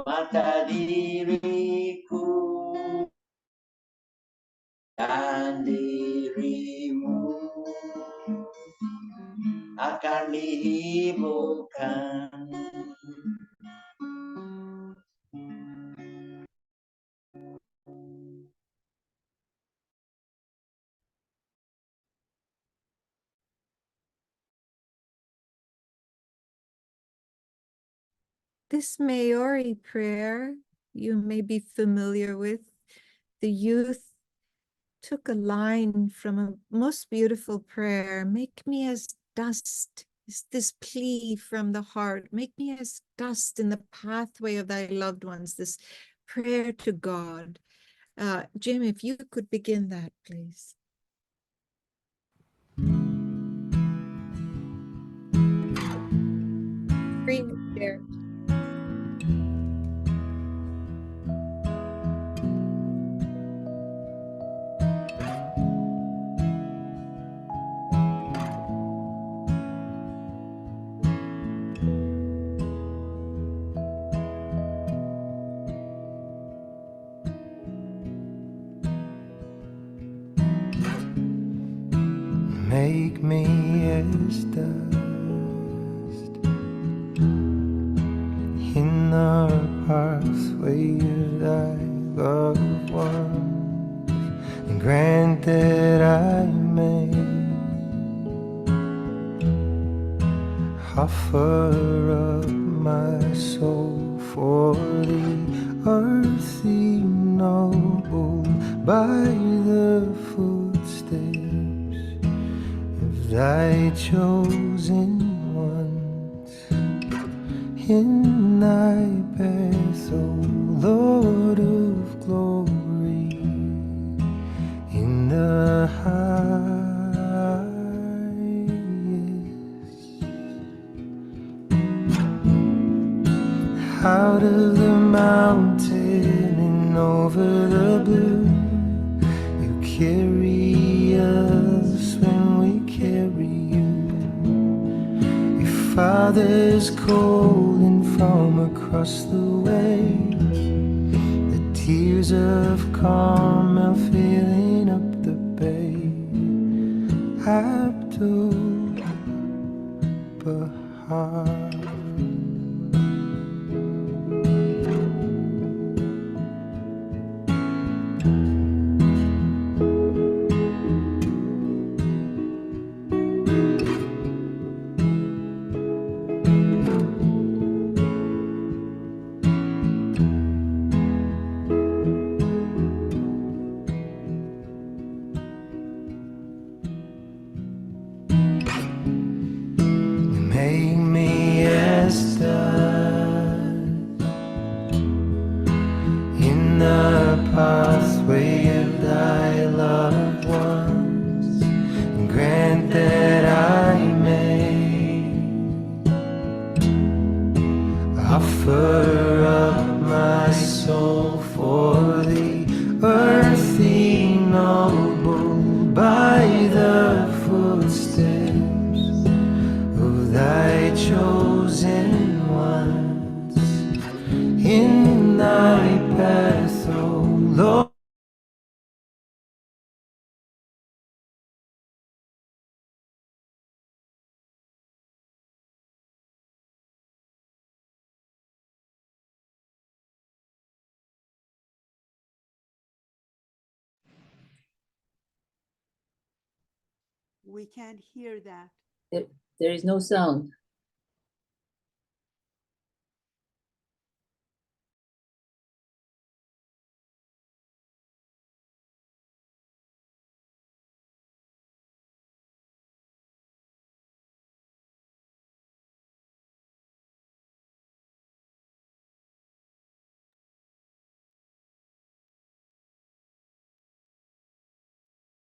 mata diriku dan dirimu akan dihiburkan. This Maori prayer you may be familiar with. The youth took a line from a most beautiful prayer. Make me as dust. Is this plea from the heart? Make me as dust in the pathway of thy loved ones. This prayer to God. Jim, if you could begin that, please. Screen share. Make me as dust in the pathway of thy loved ones, and grant that I may offer up my soul for the earthly noble by the footsteps of thy chosen ones in thy path, O Lord of glory, in the highest. Out of the mountain and over the blue, you carry us when we carry you. Your Father's calling from across the way, the tears of Carmel filling up the bay. Abdul Bahar. Make me as dust in the pathway of thy loved ones, and grant that I may offer up my soul for the earthly noble by the footsteps of thy chosen ones in thy path, O Lord. We can't hear that. There is no sound.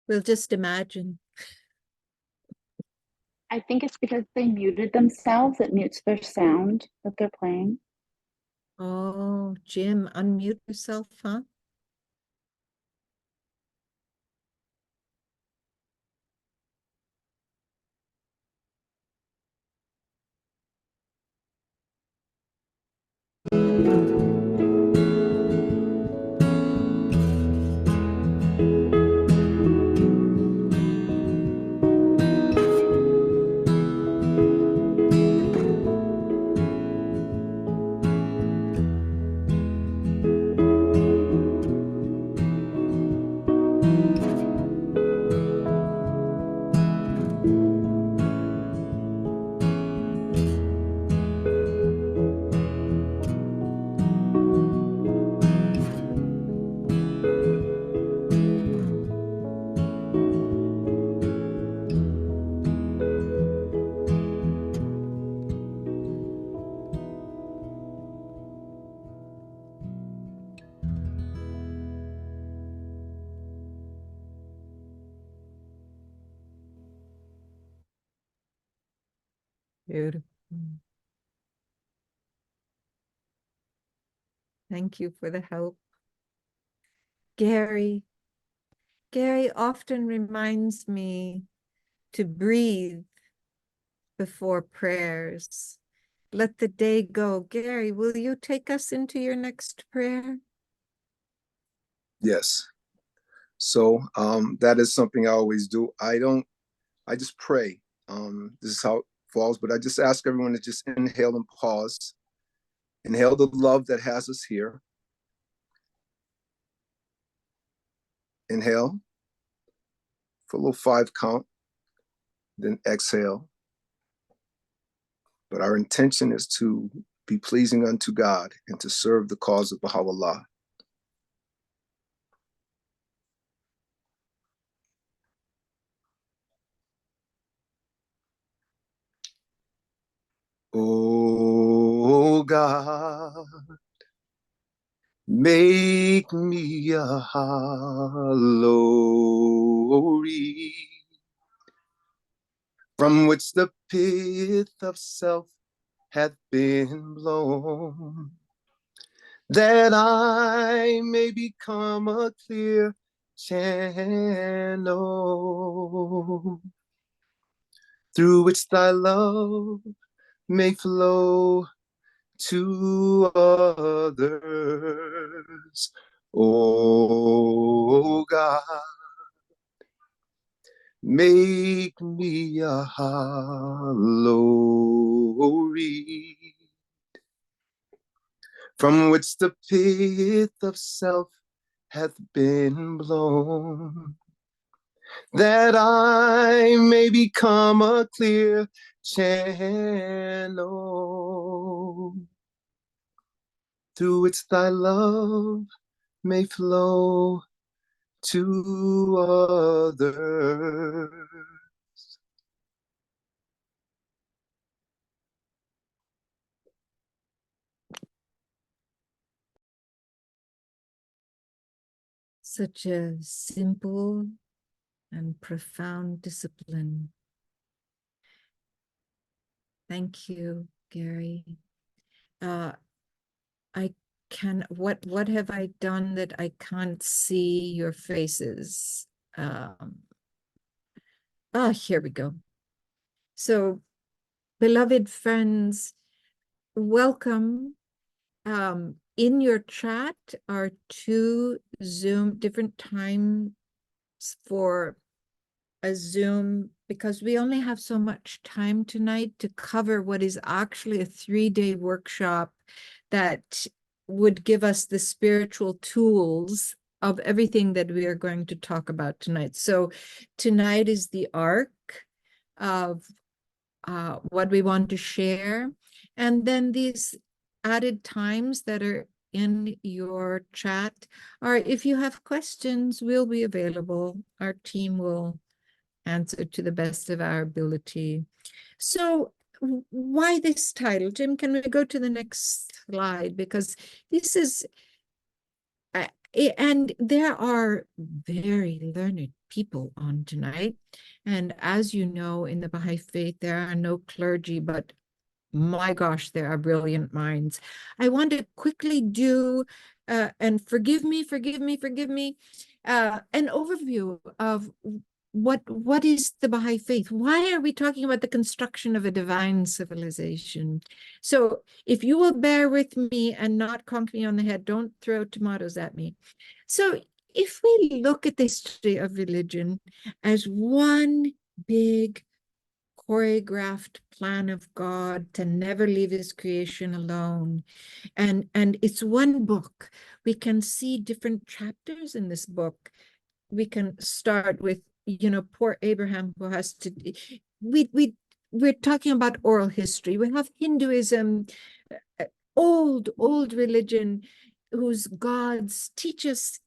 We'll just imagine. I think it's because they muted themselves. It mutes their sound that they're playing. Oh, Jim, unmute yourself, huh? Beautiful. Thank you for the help. Gary often reminds me to breathe before prayers. Let the day go. Gary, will you take us into your next prayer? Yes. So that is something I always do. I just pray. This is how it falls, but I just ask everyone to just inhale and pause. Inhale the love that has us here. Inhale for a little 5 count, then exhale. But our intention is to be pleasing unto God and to serve the cause of Baha'u'llah. Oh God, make me a hollow reed from which the pith of self hath been blown, that I may become a clear channel through which thy love may flow to others. Oh God, make me a hollow reed from which the pith of self hath been blown, that I may become a clear channel through which thy love may flow to others. Such a simple and profound discipline. Thank you, Gary. What have I done that I can't see your faces? Here we go. So, beloved friends, welcome. In your chat are 2 different times for a Zoom, because we only have so much time tonight to cover what is actually a 3-day workshop that would give us the spiritual tools of everything that we are going to talk about tonight. So tonight is the arc of what we want to share. And then these added times that are in your chat are, if you have questions, we'll be available. Our team will answer to the best of our ability. So why this title? Jim, can we go to the next slide? Because this is, and there are very learned people on tonight. And as you know, in the Baha'i faith, there are no clergy, but my gosh, there are brilliant minds. I want to quickly do, and forgive me, an overview of what is the Baha'i faith? Why are we talking about the construction of a divine civilization? So if you will bear with me and not conk me on the head, don't throw tomatoes at me. So if we look at the history of religion as one big choreographed plan of God to never leave his creation alone, and it's one book, we can see different chapters in this book. We can start with, poor Abraham, who has to, we're talking about oral history. We have Hinduism, old religion, whose gods teach us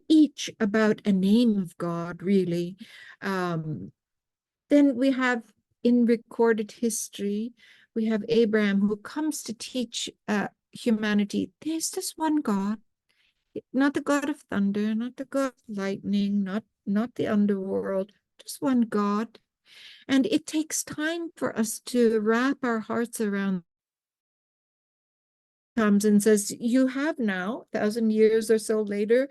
each about a name of God, really. Then we have, in recorded history, we have Abraham, who comes to teach humanity, there's just one God, not the God of thunder, not the God of lightning, not the underworld, just one God. And it takes time for us to wrap our hearts around. Comes and says, you have now, 1,000 years or so later,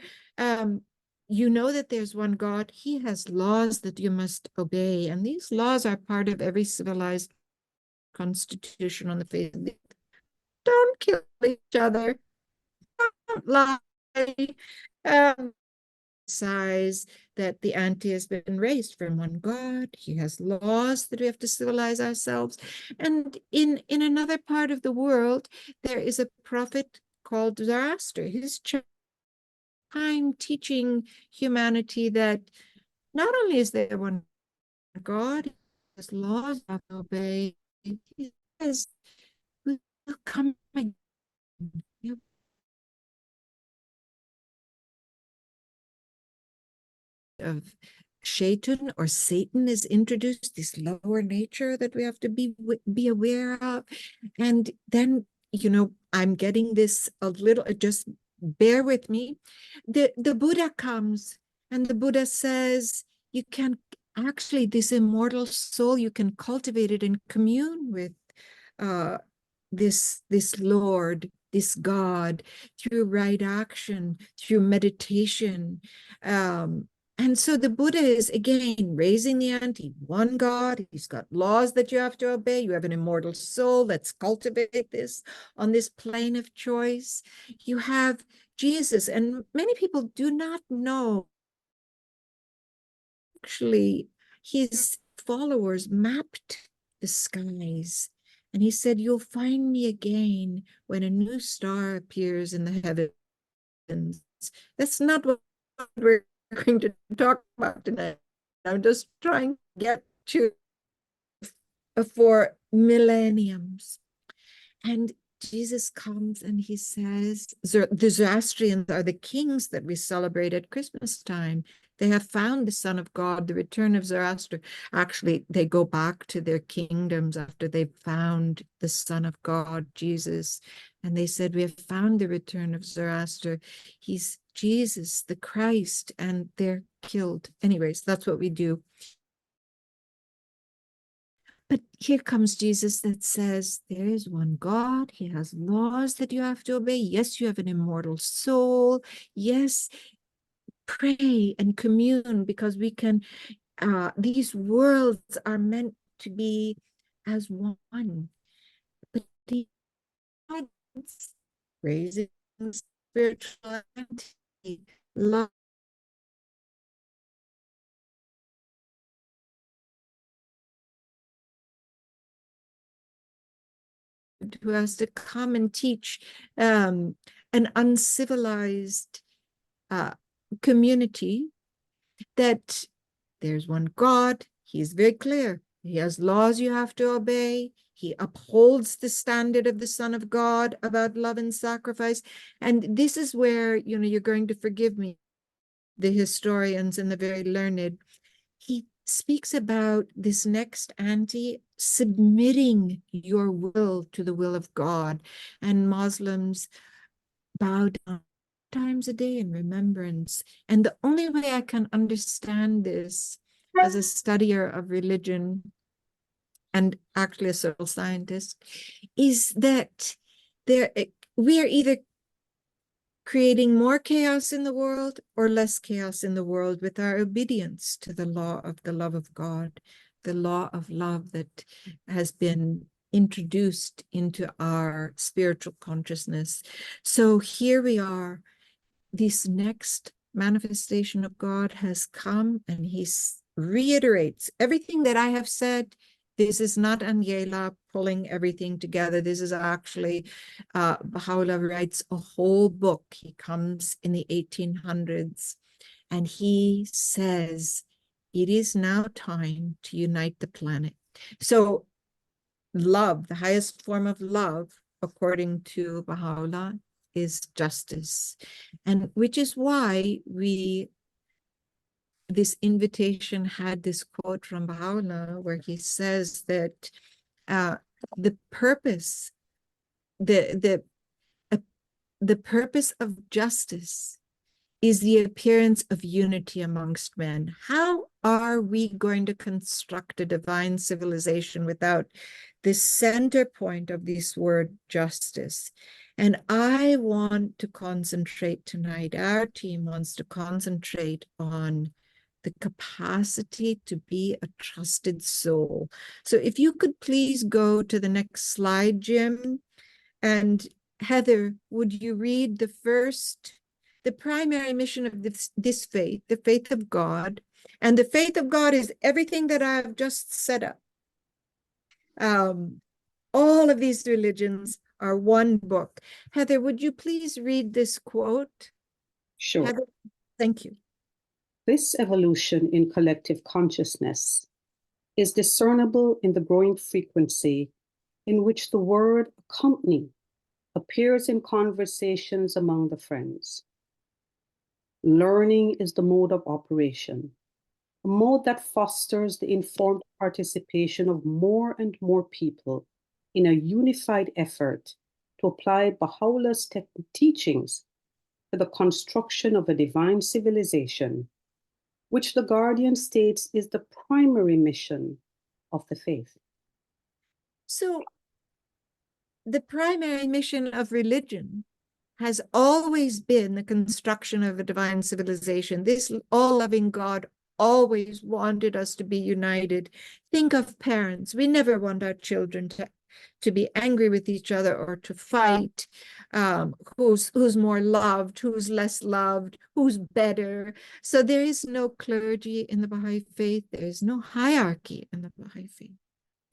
you know that there's one God. He has laws that you must obey. And these laws are part of every civilized constitution on the face of the earth. Don't kill each other. Don't lie. Size that the ante has been raised from one God. He has laws that we have to civilize ourselves. And in another part of the world, there is a prophet called Zoroaster. His time teaching humanity that not only is there one God, he has laws to obey. He says, will come again. Of Shaitan or Satan is introduced, this lower nature that we have to be aware of. And then, I'm getting this a little, just bear with me. The Buddha comes and the Buddha says, you can actually, this immortal soul, you can cultivate it and commune with this Lord, this God, through right action, through meditation. And so the Buddha is, again, raising the ante. One God, he's got laws that you have to obey. You have an immortal soul. Let's cultivate this on this plane of choice. You have Jesus, and many people do not know. Actually, his followers mapped the skies. And he said, you'll find me again when a new star appears in the heavens. That's not what we're going to talk about tonight. I'm just trying to get to for millenniums. And Jesus comes and he says, the Zoroastrians are the kings that we celebrate at Christmas time. They have found the Son of God, the return of Zoroaster. Actually, they go back to their kingdoms after they've found the Son of God, Jesus. And they said, we have found the return of Zoroaster. He's Jesus, the Christ, and they're killed. Anyways, that's what we do. But here comes Jesus that says, there is one God. He has laws that you have to obey. Yes, you have an immortal soul. Yes, pray and commune, because we can, these worlds are meant to be as one. But the gods raising spirituality, love, who has to come and teach an uncivilized community that there's one God. He's very clear. He has laws you have to obey. He upholds the standard of the Son of God about love and sacrifice. And this is where, you're going to forgive me, the historians and the very learned. He speaks about this next ante, submitting your will to the will of God. And Muslims bow down times a day in remembrance. And the only way I can understand this as a studier of religion and actually a social scientist is that we are either creating more chaos in the world or less chaos in the world with our obedience to the law of the love of God, the law of love that has been introduced into our spiritual consciousness. So here we are. This next manifestation of God has come, and he reiterates everything that I have said. This is not Aniela pulling everything together. This is actually, Baha'u'llah writes a whole book. He comes in the 1800s, and he says, it is now time to unite the planet. So love, the highest form of love, according to Baha'u'llah, is justice. And which is why this invitation had this quote from Baha'u'llah where he says that the purpose, the purpose of justice is the appearance of unity amongst men. How are we going to construct a divine civilization without the center point of this word justice? And I want to concentrate tonight, our team wants to concentrate on the capacity to be a trusted soul. So if you could please go to the next slide, Jim. And Heather, would you read the primary mission of this faith, the faith of God? And the faith of God is everything that I've just set up. All of these religions are one book. Heather, would you please read this quote? Sure. Heather, thank you. This evolution in collective consciousness is discernible in the growing frequency in which the word accompany appears in conversations among the friends. Learning is the mode of operation, a mode that fosters the informed participation of more and more people in a unified effort to apply Baha'u'llah's teachings to the construction of a divine civilization, which the Guardian states is the primary mission of the faith. So the primary mission of religion has always been the construction of a divine civilization. This all-loving God always wanted us to be united. Think of parents. We never want our children to be angry with each other or to fight. Who's more loved, who's less loved, who's better. So there is no clergy in the Baha'i faith. There is no hierarchy in the Baha'i faith.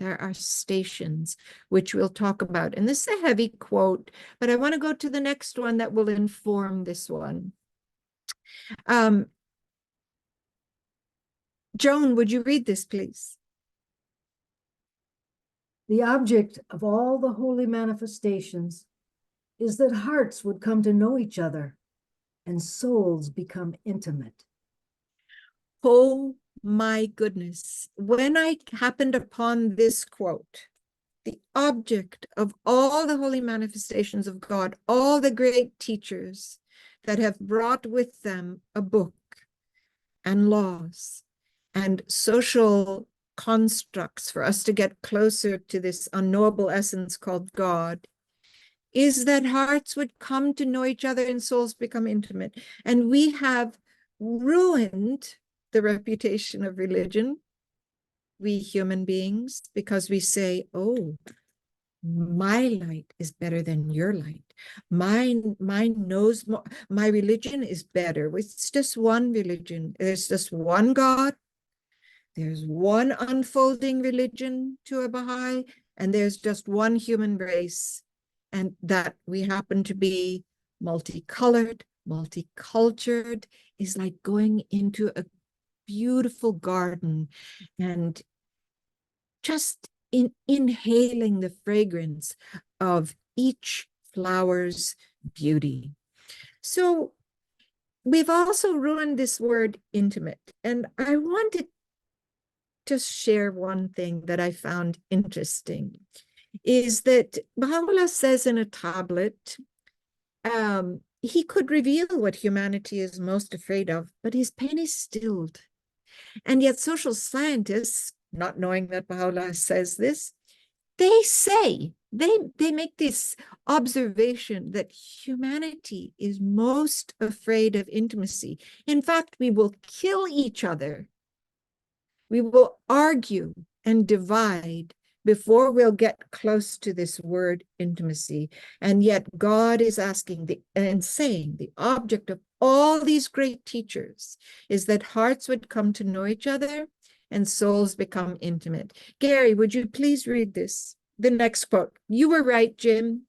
There are stations, which we'll talk about. And this is a heavy quote, but I want to go to the next one that will inform this one. Joan, would you read this, please? The object of all the holy manifestations is that hearts would come to know each other and souls become intimate. Oh my goodness. When I happened upon this quote, the object of all the holy manifestations of God, all the great teachers that have brought with them a book and laws and social constructs for us to get closer to this unknowable essence called God, is that hearts would come to know each other and souls become intimate. And we have ruined the reputation of religion, we human beings, because we say, oh, my light is better than your light. Mine knows more. My religion is better. It's just one religion. There's just one God. There's one unfolding religion to a Baha'i, and there's just one human race. And that we happen to be multicolored, multicultured, is like going into a beautiful garden and just inhaling the fragrance of each flower's beauty. So we've also ruined this word intimate. And I wanted to share one thing that I found interesting, is that Baha'u'llah says in a tablet, he could reveal what humanity is most afraid of, but his pain is stilled. And yet social scientists, not knowing that Baha'u'llah says this, they say, they make this observation that humanity is most afraid of intimacy. In fact, we will kill each other. We will argue and divide before we'll get close to this word intimacy. And yet God is asking and saying the object of all these great teachers is that hearts would come to know each other and souls become intimate. Gary, would you please read this? The next quote. You were right, Jim.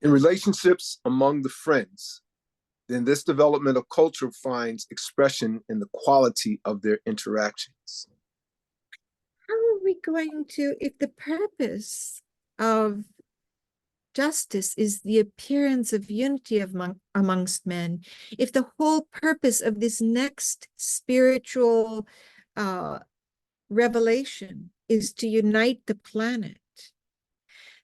In relationships among the friends, then this development of culture finds expression in the quality of their interactions. How are we going to, if the purpose of justice is the appearance of unity amongst men, if the whole purpose of this next spiritual revelation is to unite the planet,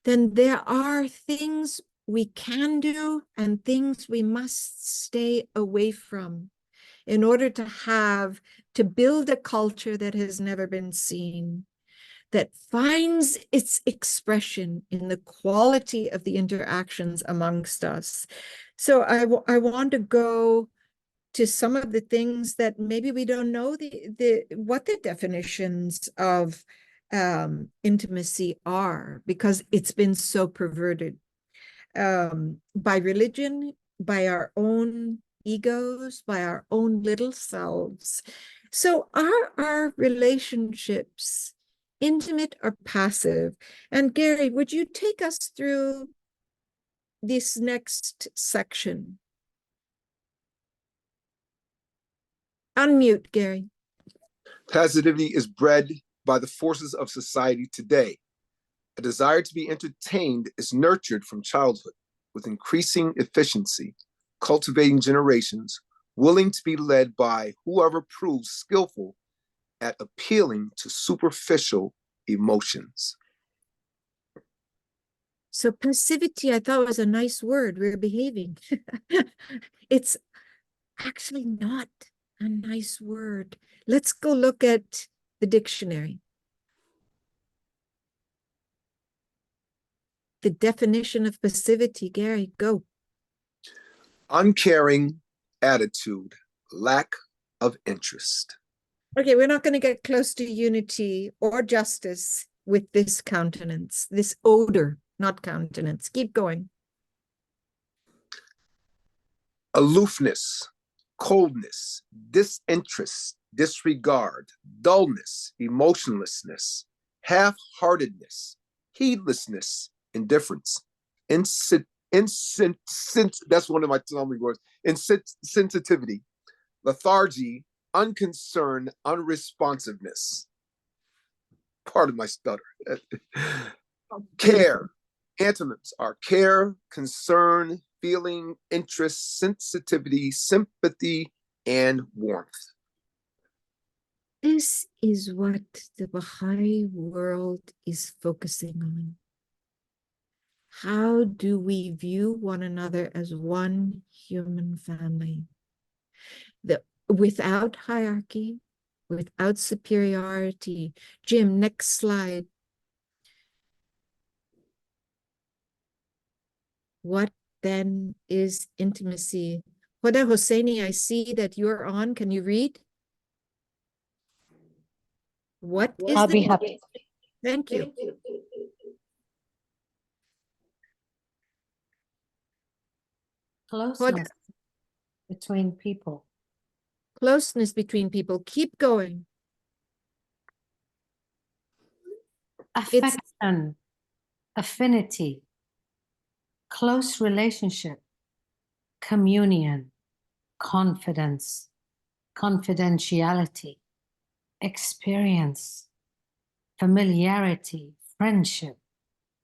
then there are things we can do and things we must stay away from in order to build a culture that has never been seen, that finds its expression in the quality of the interactions amongst us. So I want to go to some of the things that maybe we don't know what the definitions of intimacy are, because it's been so perverted by religion, by our own egos, by our own little selves. So are our relationships intimate or passive? And Gary, would you take us through this next section? Unmute, Gary. Passivity is bred by the forces of society today. A desire to be entertained is nurtured from childhood with increasing efficiency, cultivating generations willing to be led by whoever proves skillful at appealing to superficial emotions. So passivity, I thought, was a nice word. We're behaving. It's actually not a nice word. Let's go look at the dictionary. The definition of passivity, Gary, go. Uncaring attitude, lack of interest. Okay, we're not going to get close to unity or justice with this countenance, this odor, not countenance. Keep going. Aloofness, coldness, disinterest, disregard, dullness, emotionlessness, half-heartedness, heedlessness, indifference, that's one of my tummy words, insensitivity, lethargy, unconcern, unresponsiveness. Part of my stutter. Care. Antonyms are care, concern, feeling, interest, sensitivity, sympathy, and warmth. This is what the Baha'i world is focusing on. How do we view one another as one human family? Without hierarchy, without superiority. Jim, next slide. What then is intimacy? Hoda Hosseini, I see that you're on. Can you read? What is I'll be happy. Thank you. Closeness between people. Closeness between people. Keep going. Affection, affinity, close relationship, communion, confidence, confidentiality, experience, familiarity, friendship,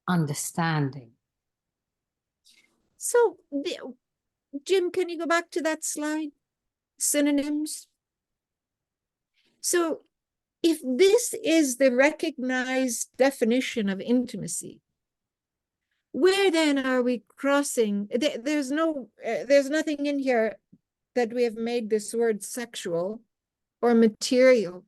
understanding. So, Jim, can you go back to that slide? Synonyms. So, if this is the recognized definition of intimacy, where then are we crossing? There's nothing in here that we have made this word sexual or material.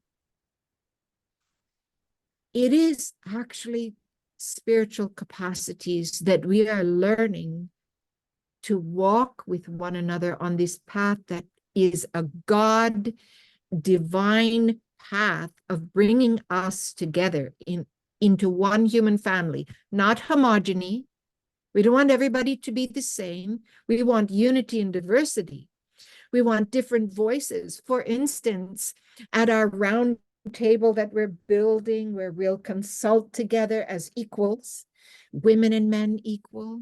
It is actually spiritual capacities that we are learning to walk with one another on this path that is a God divine path of bringing us together into one human family, not homogeny. We don't want everybody to be the same. We want unity and diversity. We want different voices. For instance, at our round table that we're building, where we'll consult together as equals, women and men equal,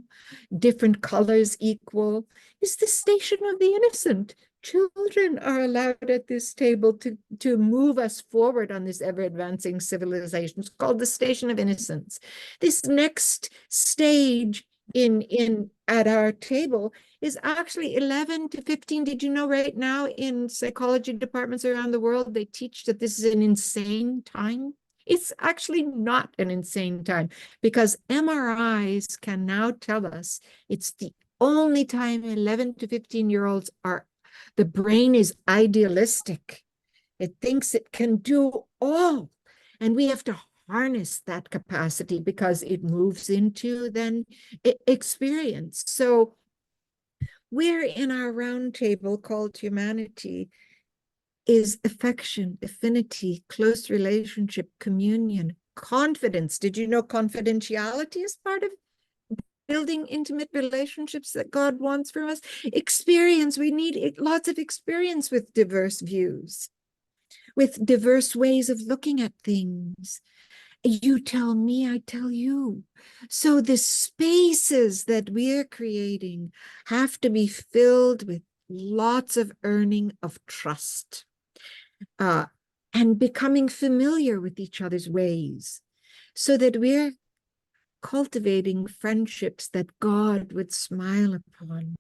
different colors equal, is the station of the innocent. Children are allowed at this table to move us forward on this ever-advancing civilization. It's called the station of innocence. This next stage at our table is actually 11 to 15. Did you know right now in psychology departments around the world, they teach that this is an insane time? It's actually not an insane time, because MRIs can now tell us it's the only time 11 to 15-year-olds are, the brain is idealistic. It thinks it can do all. And we have to harness that capacity because it moves into then experience. So we're in our round table called humanity is affection, affinity, close relationship, communion, confidence. Did you know confidentiality is part of building intimate relationships that God wants from us? Experience. We need lots of experience with diverse views, with diverse ways of looking at things. You tell me, I tell you. So the spaces that we're creating have to be filled with lots of earning of trust. And becoming familiar with each other's ways, so that we're cultivating friendships that God would smile upon.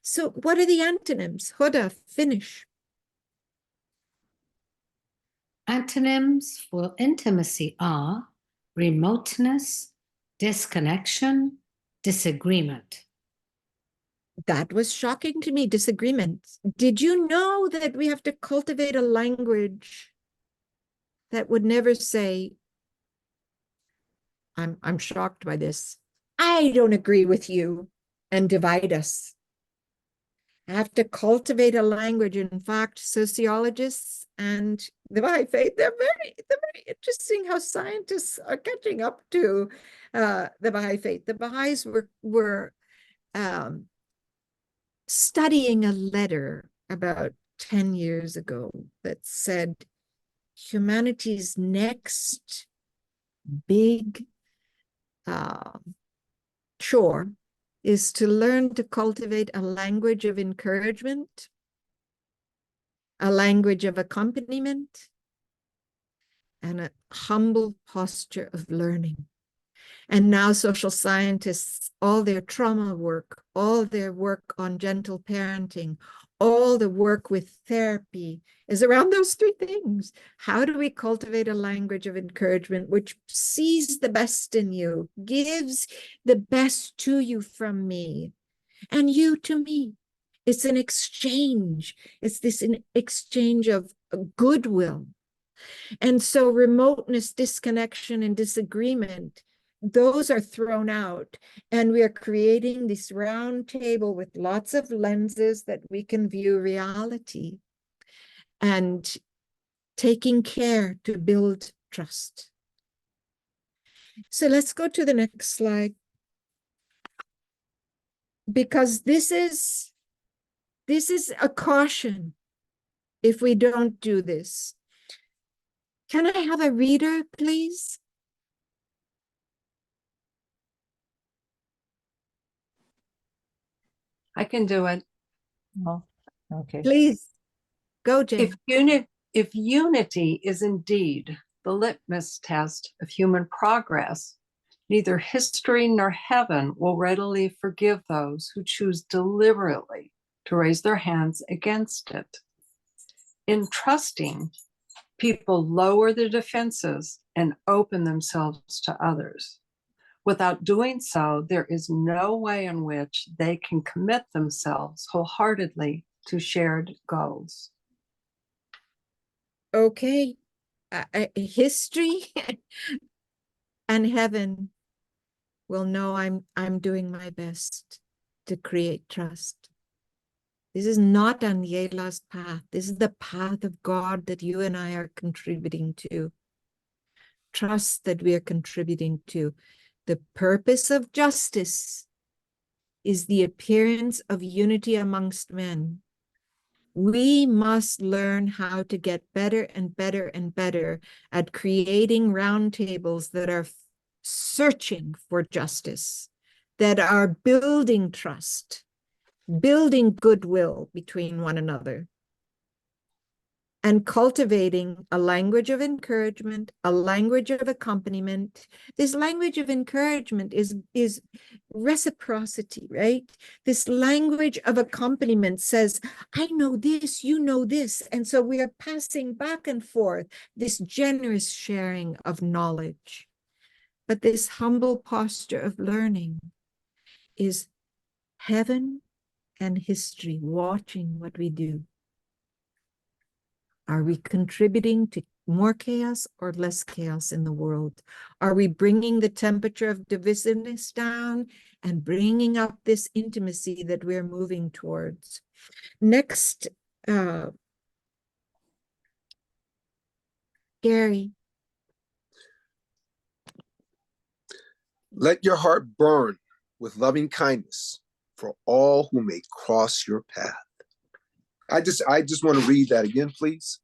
So what are the antonyms? Huda, finish. Antonyms for intimacy are remoteness, disconnection, disagreement. That was shocking to me, disagreement. Did you know that we have to cultivate a language that would never say, I'm shocked by this, I don't agree with you, and divide us? I have to cultivate a language. In fact, sociologists and the Baha'i faith, they're very interesting how scientists are catching up to the Baha'i faith. The Baha'is were studying a letter about 10 years ago that said humanity's next big chore is to learn to cultivate a language of encouragement, a language of accompaniment, and a humble posture of learning. And now social scientists, all their trauma work, all their work on gentle parenting, all the work with therapy is around those three things. How do we cultivate a language of encouragement which sees the best in you, gives the best to you from me, and you to me? It's an exchange. It's this an exchange of goodwill. And so remoteness, disconnection, and disagreement, those are thrown out. And we are creating this round table with lots of lenses that we can view reality, and taking care to build trust. So let's go to the next slide, because this is a caution if we don't do this. Can I have a reader, please? I can do it. Oh, okay. Please, go, Jen. If unity is indeed the litmus test of human progress, neither history nor heaven will readily forgive those who choose deliberately to raise their hands against it. In trusting, people lower their defenses and open themselves to others. Without doing so, there is no way in which they can commit themselves wholeheartedly to shared goals. Okay, history and heaven will know I'm doing my best to create trust. This is not Aniela's path. This is the path of God that you and I are contributing to. Trust that we are contributing to. The purpose of justice is the appearance of unity amongst men. We must learn how to get better and better and better at creating roundtables that are searching for justice, that are building trust, building goodwill between one another. and cultivating a language of encouragement, a language of accompaniment. This language of encouragement is reciprocity, right? This language of accompaniment says, I know this, you know this. And so we are passing back and forth this generous sharing of knowledge. But this humble posture of learning is heaven and history watching what we do. Are we contributing to more chaos or less chaos in the world? Are we bringing the temperature of divisiveness down and bringing up this intimacy that we're moving towards? Next, Gary. Let your heart burn with loving kindness for all who may cross your path. I just want to read that again, please.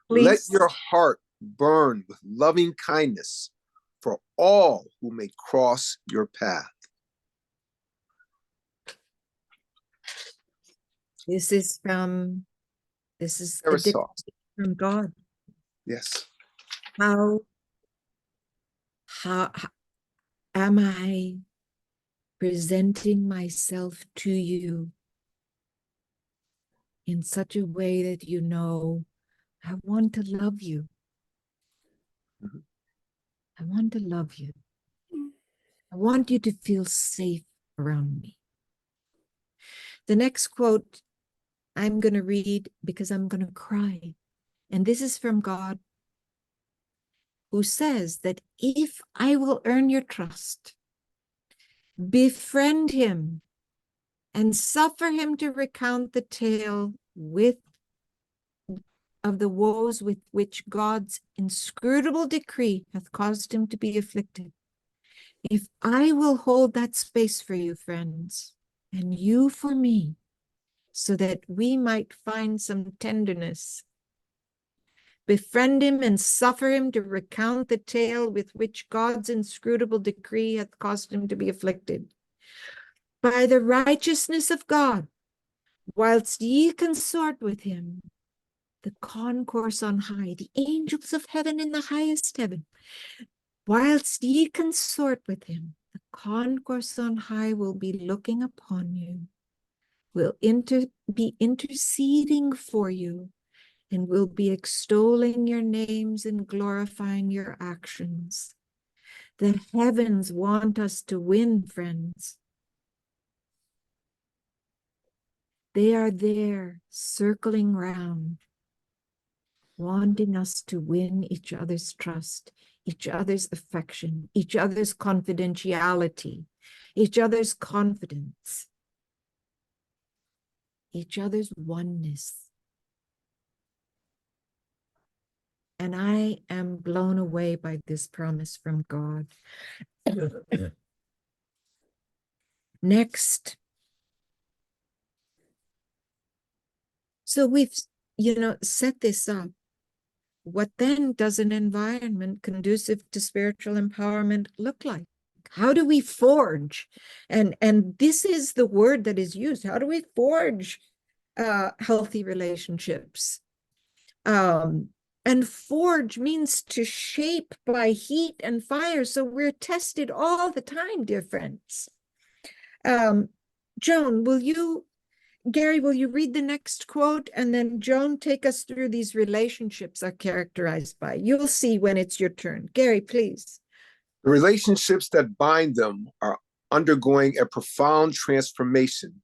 Let your heart burn with loving kindness for all who may cross your path. This is a dictation from God. Yes. How am I presenting myself to you in such a way that you know, I want to love you. Mm-hmm. I want to love you. I want you to feel safe around me. The next quote I'm going to read because I'm going to cry. And this is from God, who says that if I will earn your trust, befriend him, and suffer him to recount the tale of the woes with which God's inscrutable decree hath caused him to be afflicted. If I will hold that space for you, friends, and you for me, so that we might find some tenderness, befriend him and suffer him to recount the tale with which God's inscrutable decree hath caused him to be afflicted. By the righteousness of God, whilst ye consort with him, the concourse on high, the angels of heaven in the highest heaven, whilst ye consort with him, the concourse on high will be looking upon you, will be interceding for you, and will be extolling your names and glorifying your actions. The heavens want us to win, friends. They are there, circling round, wanting us to win each other's trust, each other's affection, each other's confidentiality, each other's confidence, each other's oneness. And I am blown away by this promise from God. Next. So we've, set this up. What then does an environment conducive to spiritual empowerment look like? How do we forge? And this is the word that is used. How do we forge healthy relationships? And forge means to shape by heat and fire. So we're tested all the time, dear friends. Joan, Gary, will you read the next quote? And then Joan, take us through these relationships are characterized by. You'll see when it's your turn. Gary, please. The relationships that bind them are undergoing a profound transformation,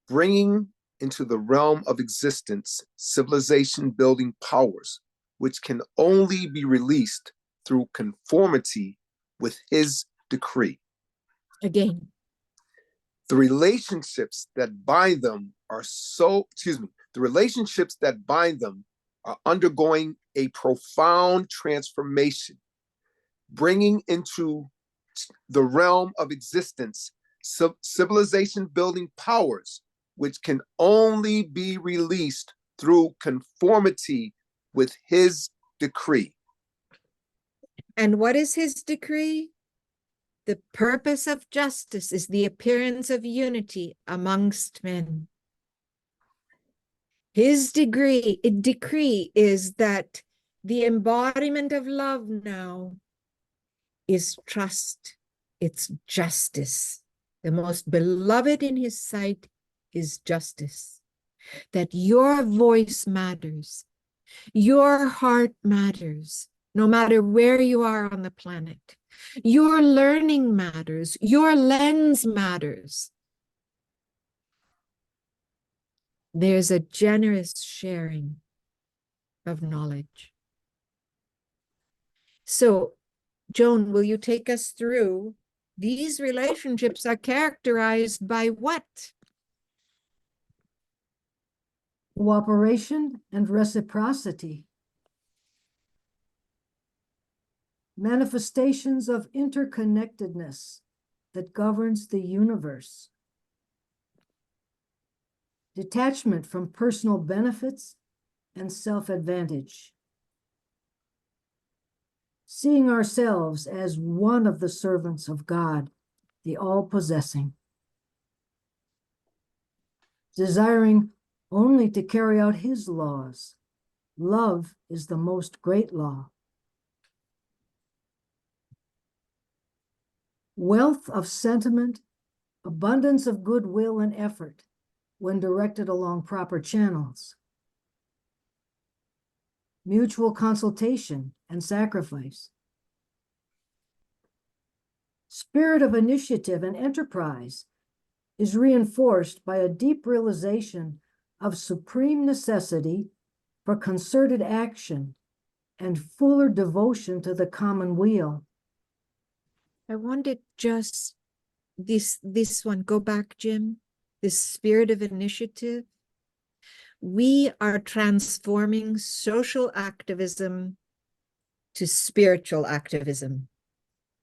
bringing into the realm of existence civilization-building powers, which can only be released through conformity with his decree. Again. The relationships that bind them are undergoing a profound transformation, bringing into the realm of existence civilization-building powers, which can only be released through conformity with his decree. And what is his decree? The purpose of justice is the appearance of unity amongst men. His decree is that the embodiment of love now is trust, it's justice. The most beloved in his sight is justice. That your voice matters, your heart matters, no matter where you are on the planet. Your learning matters, your lens matters. There's a generous sharing of knowledge. So, Joan, will you take us through? These relationships are characterized by what? Cooperation and reciprocity. Manifestations of interconnectedness that governs the universe. Detachment from personal benefits and self-advantage. Seeing ourselves as one of the servants of God, the all-possessing. Desiring only to carry out his laws. Love is the most great law. Wealth of sentiment, abundance of goodwill and effort when directed along proper channels. Mutual consultation and sacrifice. Spirit of initiative and enterprise is reinforced by a deep realization of supreme necessity for concerted action and fuller devotion to the common weal. I wanted just this one. Go back, Jim. This spirit of initiative. We are transforming social activism to spiritual activism,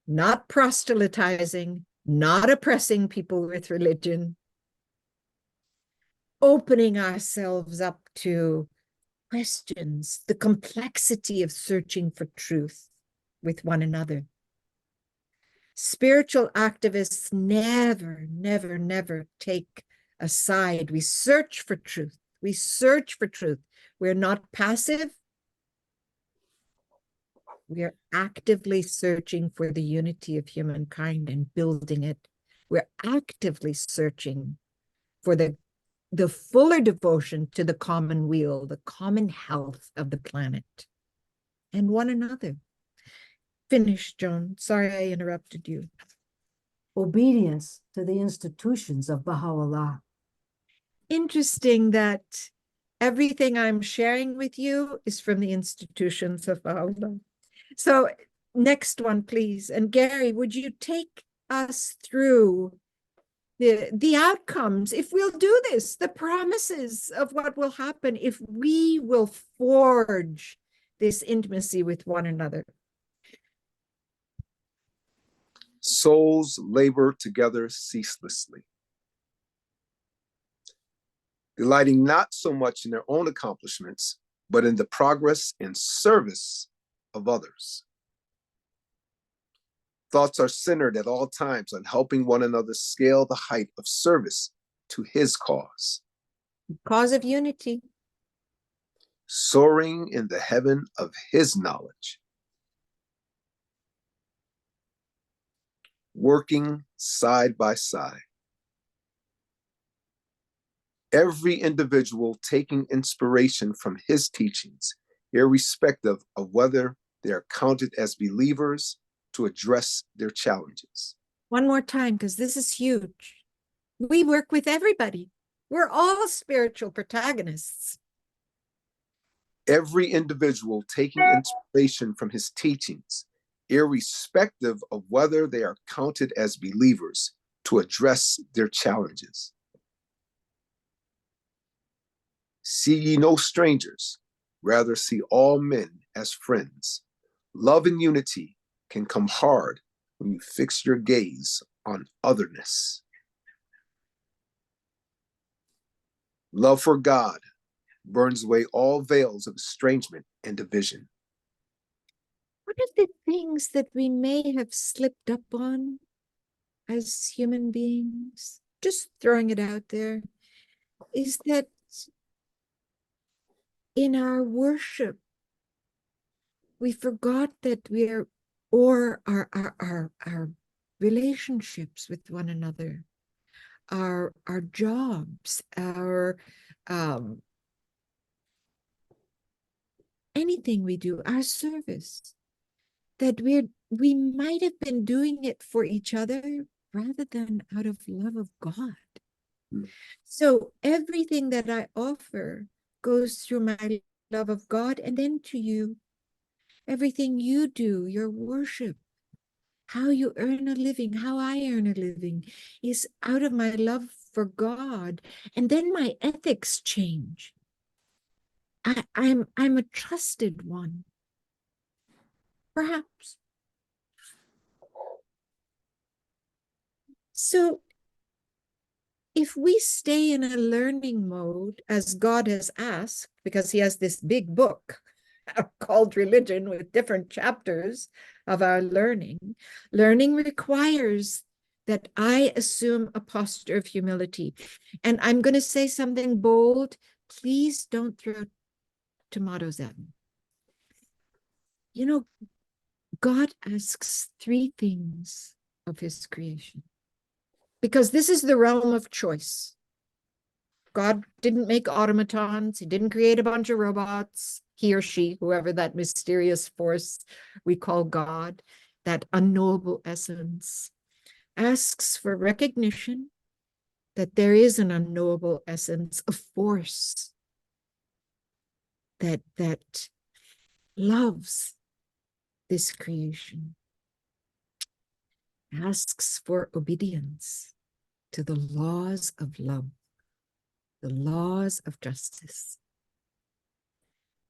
not proselytizing, not oppressing people with religion, opening ourselves up to questions, the complexity of searching for truth with one another. Spiritual activists never take a side. We search for truth. We search for truth. We're not passive. We are actively searching for the unity of humankind and building it. We're actively searching for the fuller devotion to the common weal, the common health of the planet and one another. Finish, Joan. Sorry I interrupted you. Obedience to the institutions of Baha'u'llah. Interesting that everything I'm sharing with you is from the institutions of Baha'u'llah. So next one, please. And Gary, would you take us through the outcomes, if we'll do this, the promises of what will happen if we will forge this intimacy with one another? Souls labor together ceaselessly, delighting not so much in their own accomplishments, but in the progress and service of others. Thoughts are centered at all times on helping one another scale the height of service to his cause. Cause of unity. Soaring in the heaven of his knowledge. Working side by side. Every individual taking inspiration from his teachings, irrespective of whether they are counted as believers, to address their challenges. One more time, because this is huge. We work with everybody. We're all spiritual protagonists. Every individual taking inspiration from his teachings, irrespective of whether they are counted as believers, to address their challenges. See ye no strangers, rather see all men as friends. Love and unity can come hard when you fix your gaze on otherness. Love for God burns away all veils of estrangement and division. One of the things that we may have slipped up on as human beings, just throwing it out there, is that in our worship, we forgot that or our relationships with one another, our jobs, our anything we do, our service, that we might have been doing it for each other rather than out of love of God. So everything that I offer goes through my love of God, and then to you, everything you do, your worship, how you earn a living, how I earn a living, is out of my love for God. And then my ethics change. I'm a trusted one. Perhaps. So if we stay in a learning mode, as God has asked, because he has this big book called religion with different chapters of our learning, learning requires that I assume a posture of humility. And I'm going to say something bold. Please don't throw tomatoes at me. You know, God asks three things of his creation, because this is the realm of choice. God didn't make automatons. He didn't create a bunch of robots. He or she, whoever that mysterious force we call God, that unknowable essence, asks for recognition that there is an unknowable essence, a force that loves this creation, asks for obedience to the laws of love, the laws of justice.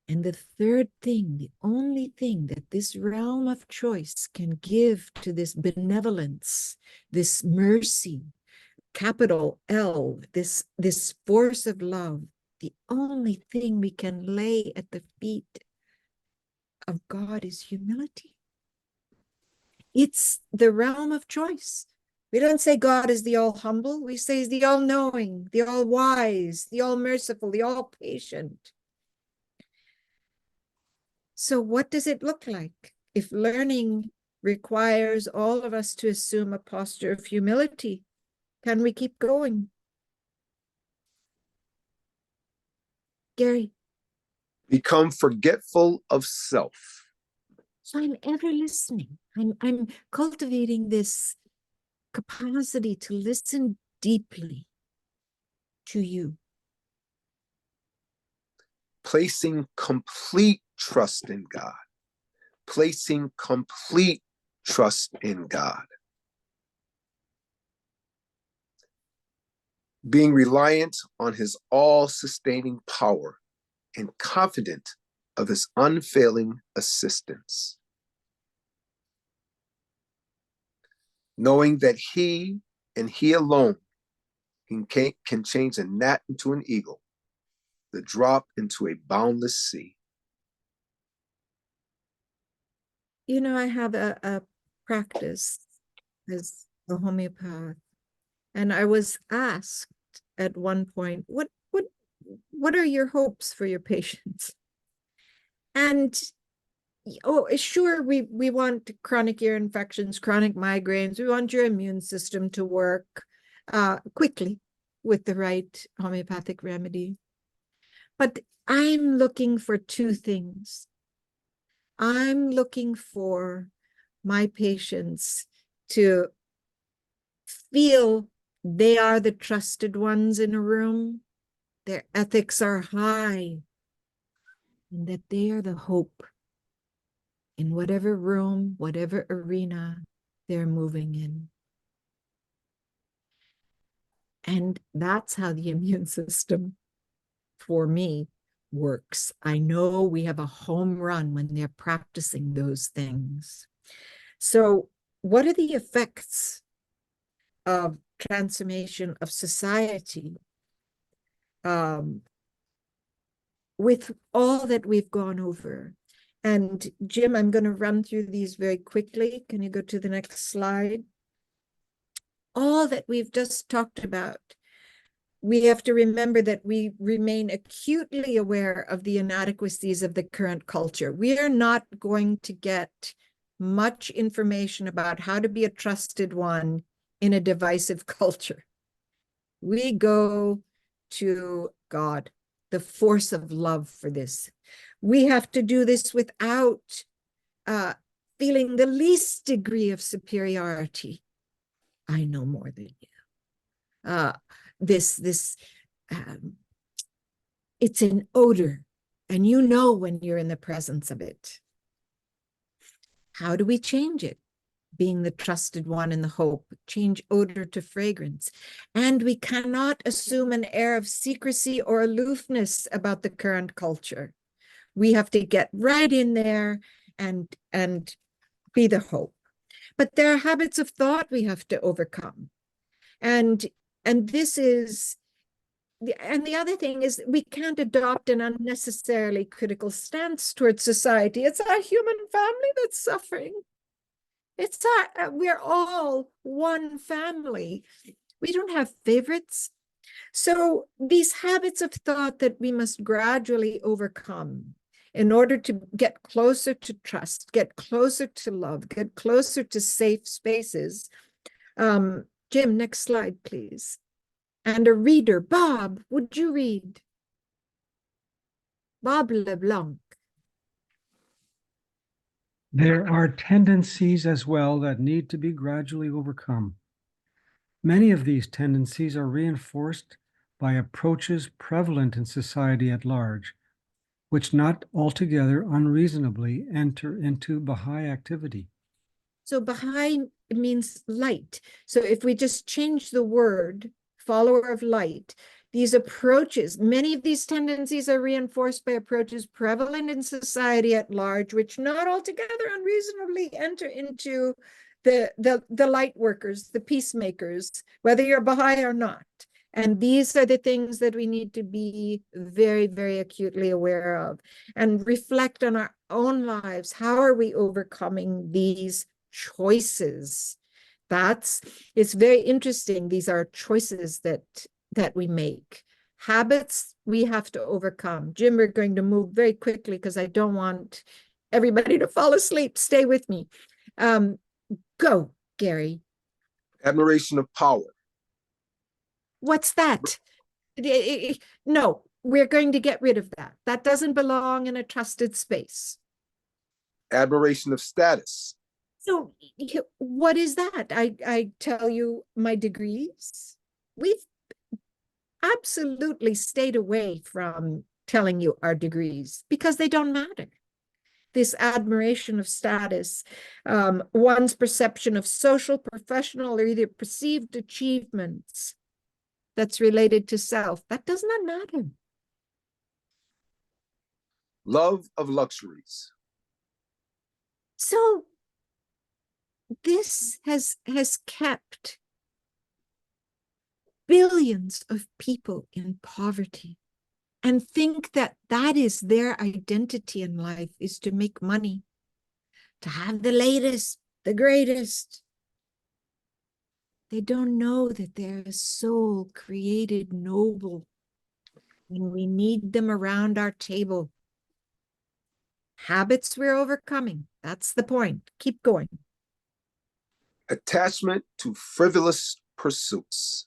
And the third thing, the only thing that this realm of choice can give to this benevolence, this mercy, capital L, this force of love, the only thing we can lay at the feet of God is humility. It's the realm of choice. We don't say God is the all-humble. We say he's the all-knowing, the all-wise, the all-merciful, the all-patient. So what does it look like? If learning requires all of us to assume a posture of humility, can we keep going? Gary. Become forgetful of self. So I'm ever listening. I'm cultivating this capacity to listen deeply to you. Placing complete trust in God. Placing complete trust in God. Being reliant on his all-sustaining power and confident of his unfailing assistance. Knowing that he and he alone can change a gnat into an eagle, the drop into a boundless sea. You know, I have a practice as a homeopath, and I was asked at one point, what are your hopes for your patients? And oh, sure, we want chronic ear infections, chronic migraines. We want your immune system to work quickly with the right homeopathic remedy. But I'm looking for two things. I'm looking for my patients to feel they are the trusted ones in a room, their ethics are high, and that they are the hope in whatever room, whatever arena they're moving in. And that's how the immune system, for me, works. I know we have a home run when they're practicing those things. So what are the effects of transformation of society with all that we've gone over? And Jim, I'm going to run through these very quickly. Can you go to the next slide? All that we've just talked about, we have to remember that we remain acutely aware of the inadequacies of the current culture. We are not going to get much information about how to be a trusted one in a divisive culture. We go to God, the force of love for this. We have to do this without feeling the least degree of superiority. I know more than you. It's an odor, and you know when you're in the presence of it. How do we change it? Being the trusted one in the hope, change odor to fragrance. And we cannot assume an air of secrecy or aloofness about the current culture. We have to get right in there and be the hope. But there are habits of thought we have to overcome. And this is, and the other thing is we can't adopt an unnecessarily critical stance towards society. It's our human family that's suffering. It's we're all one family. We don't have favorites. So these habits of thought that we must gradually overcome in order to get closer to trust, get closer to love, get closer to safe spaces. Jim, next slide, please. And a reader, Bob, would you read? Bob LeBlanc. There are tendencies as well that need to be gradually overcome. Many of these tendencies are reinforced by approaches prevalent in society at large, which not altogether unreasonably enter into Baha'i activity. So Baha'i means light. So if we just change the word, follower of light, these approaches, many of these tendencies are reinforced by approaches prevalent in society at large, which not altogether unreasonably enter into the light workers, the peacemakers, whether you're Baha'i or not. And these are the things that we need to be very, very acutely aware of and reflect on our own lives. How are we overcoming these choices? It's very interesting. These are choices that we make. Habits we have to overcome. Jim, we're going to move very quickly because I don't want everybody to fall asleep. Stay with me. Go, Gary. Admiration of power. What's that? No, we're going to get rid of that. That doesn't belong in a trusted space. Admiration of status. So what is that? I tell you my degrees. We've absolutely stayed away from telling you our degrees because they don't matter. This admiration of status, one's perception of social, professional, or either perceived achievements that's related to self, that does not matter. Love of luxuries. So this has kept billions of people in poverty and think that that is their identity in life, is to make money, to have the latest, the greatest. They don't know that they're a soul created noble, and we need them around our table. Habits we're overcoming. That's the point. Keep going. Attachment to frivolous pursuits.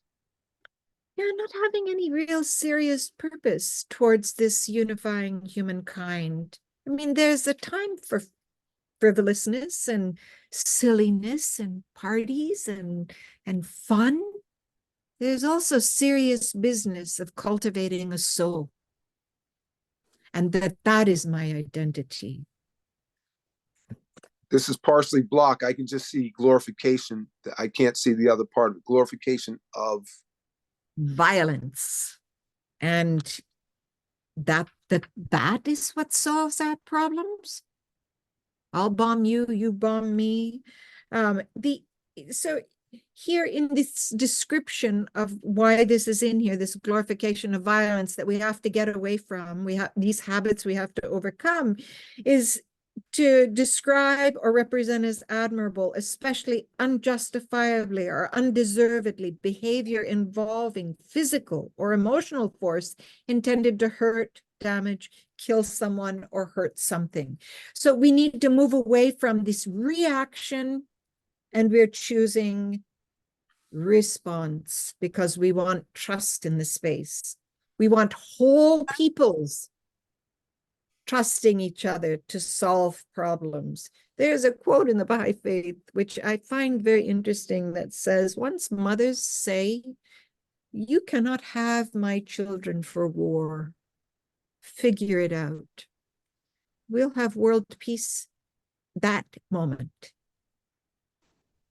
Yeah, not having any real serious purpose towards this unifying humankind. I mean, there's a time for frivolousness and silliness and parties and fun. There's also serious business of cultivating a soul. And that is my identity. This is partially blocked. I can just see glorification. I can't see the other part of it. Glorification of violence. And that is what solves our problems. I'll bomb you, you bomb me. So here in this description of why this is in here, this glorification of violence that we have to get away from, these habits we have to overcome, is to describe or represent as admirable, especially unjustifiably or undeservedly, behavior involving physical or emotional force intended to hurt, damage, kill someone, or hurt something. So we need to move away from this reaction, and we're choosing response because we want trust in the space. We want whole peoples trusting each other to solve problems. There's a quote in the Baha'i faith, which I find very interesting, that says, once mothers say, "You cannot have my children for war. Figure it out. We'll have world peace that moment."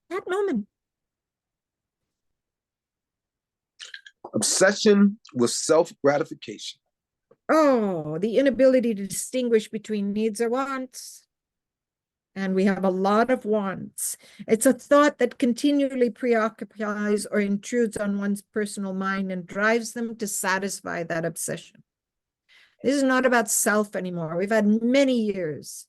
That moment. Obsession with self-gratification. Oh, the inability to distinguish between needs or wants. And we have a lot of wants. It's a thought that continually preoccupies or intrudes on one's personal mind and drives them to satisfy that obsession. This is not about self anymore. We've had many years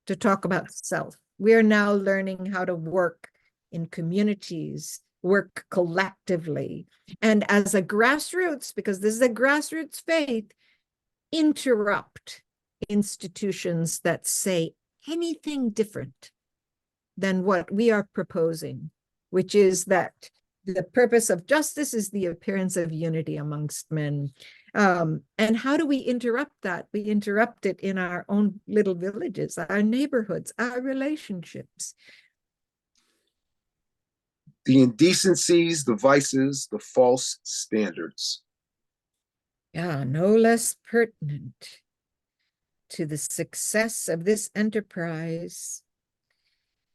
to talk about self. We are now learning how to work in communities, work collectively, and as a grassroots, because this is a grassroots faith, interrupt institutions that say anything different than what we are proposing, which is that the purpose of justice is the appearance of unity amongst men. And how do we interrupt that? We interrupt it in our own little villages, our neighborhoods, our relationships. The indecencies, the vices, the false standards. Yeah, no less pertinent to the success of this enterprise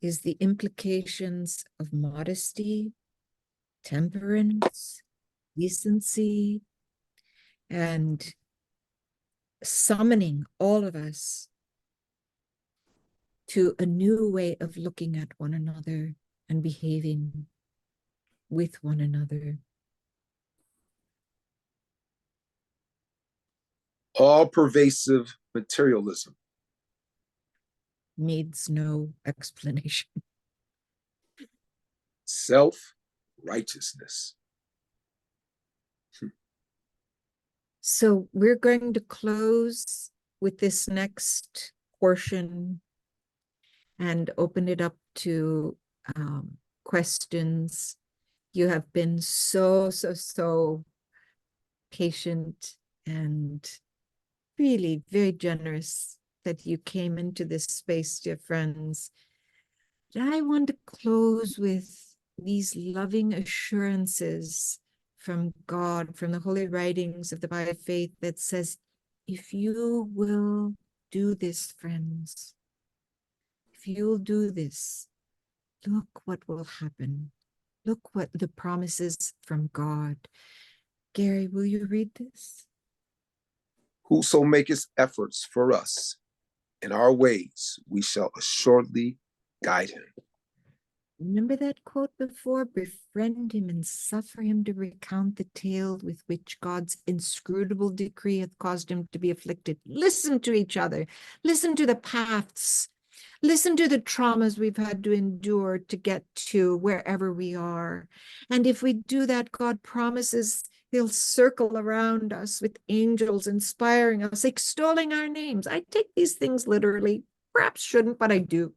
is the implications of modesty, temperance, decency, and summoning all of us to a new way of looking at one another and behaving with one another. All-pervasive materialism. Needs no explanation. Self-righteousness. So we're going to close with this next portion and open it up to questions. You have been so patient and really very generous that you came into this space, dear friends. I want to close with these loving assurances from God, from the holy writings of the Baha'i faith, that says, if you will do this, friends, if you'll do this, look what will happen. Look what the promises from God. Gary, will you read this? Whoso maketh efforts for us in our ways, we shall assuredly guide him. Remember that quote before? Befriend him and suffer him to recount the tale with which God's inscrutable decree hath caused him to be afflicted. Listen to each other. Listen to the paths. Listen to the traumas we've had to endure to get to wherever we are. And if we do that, God promises he'll circle around us with angels, inspiring us, extolling our names. I take these things literally, perhaps shouldn't, but I do.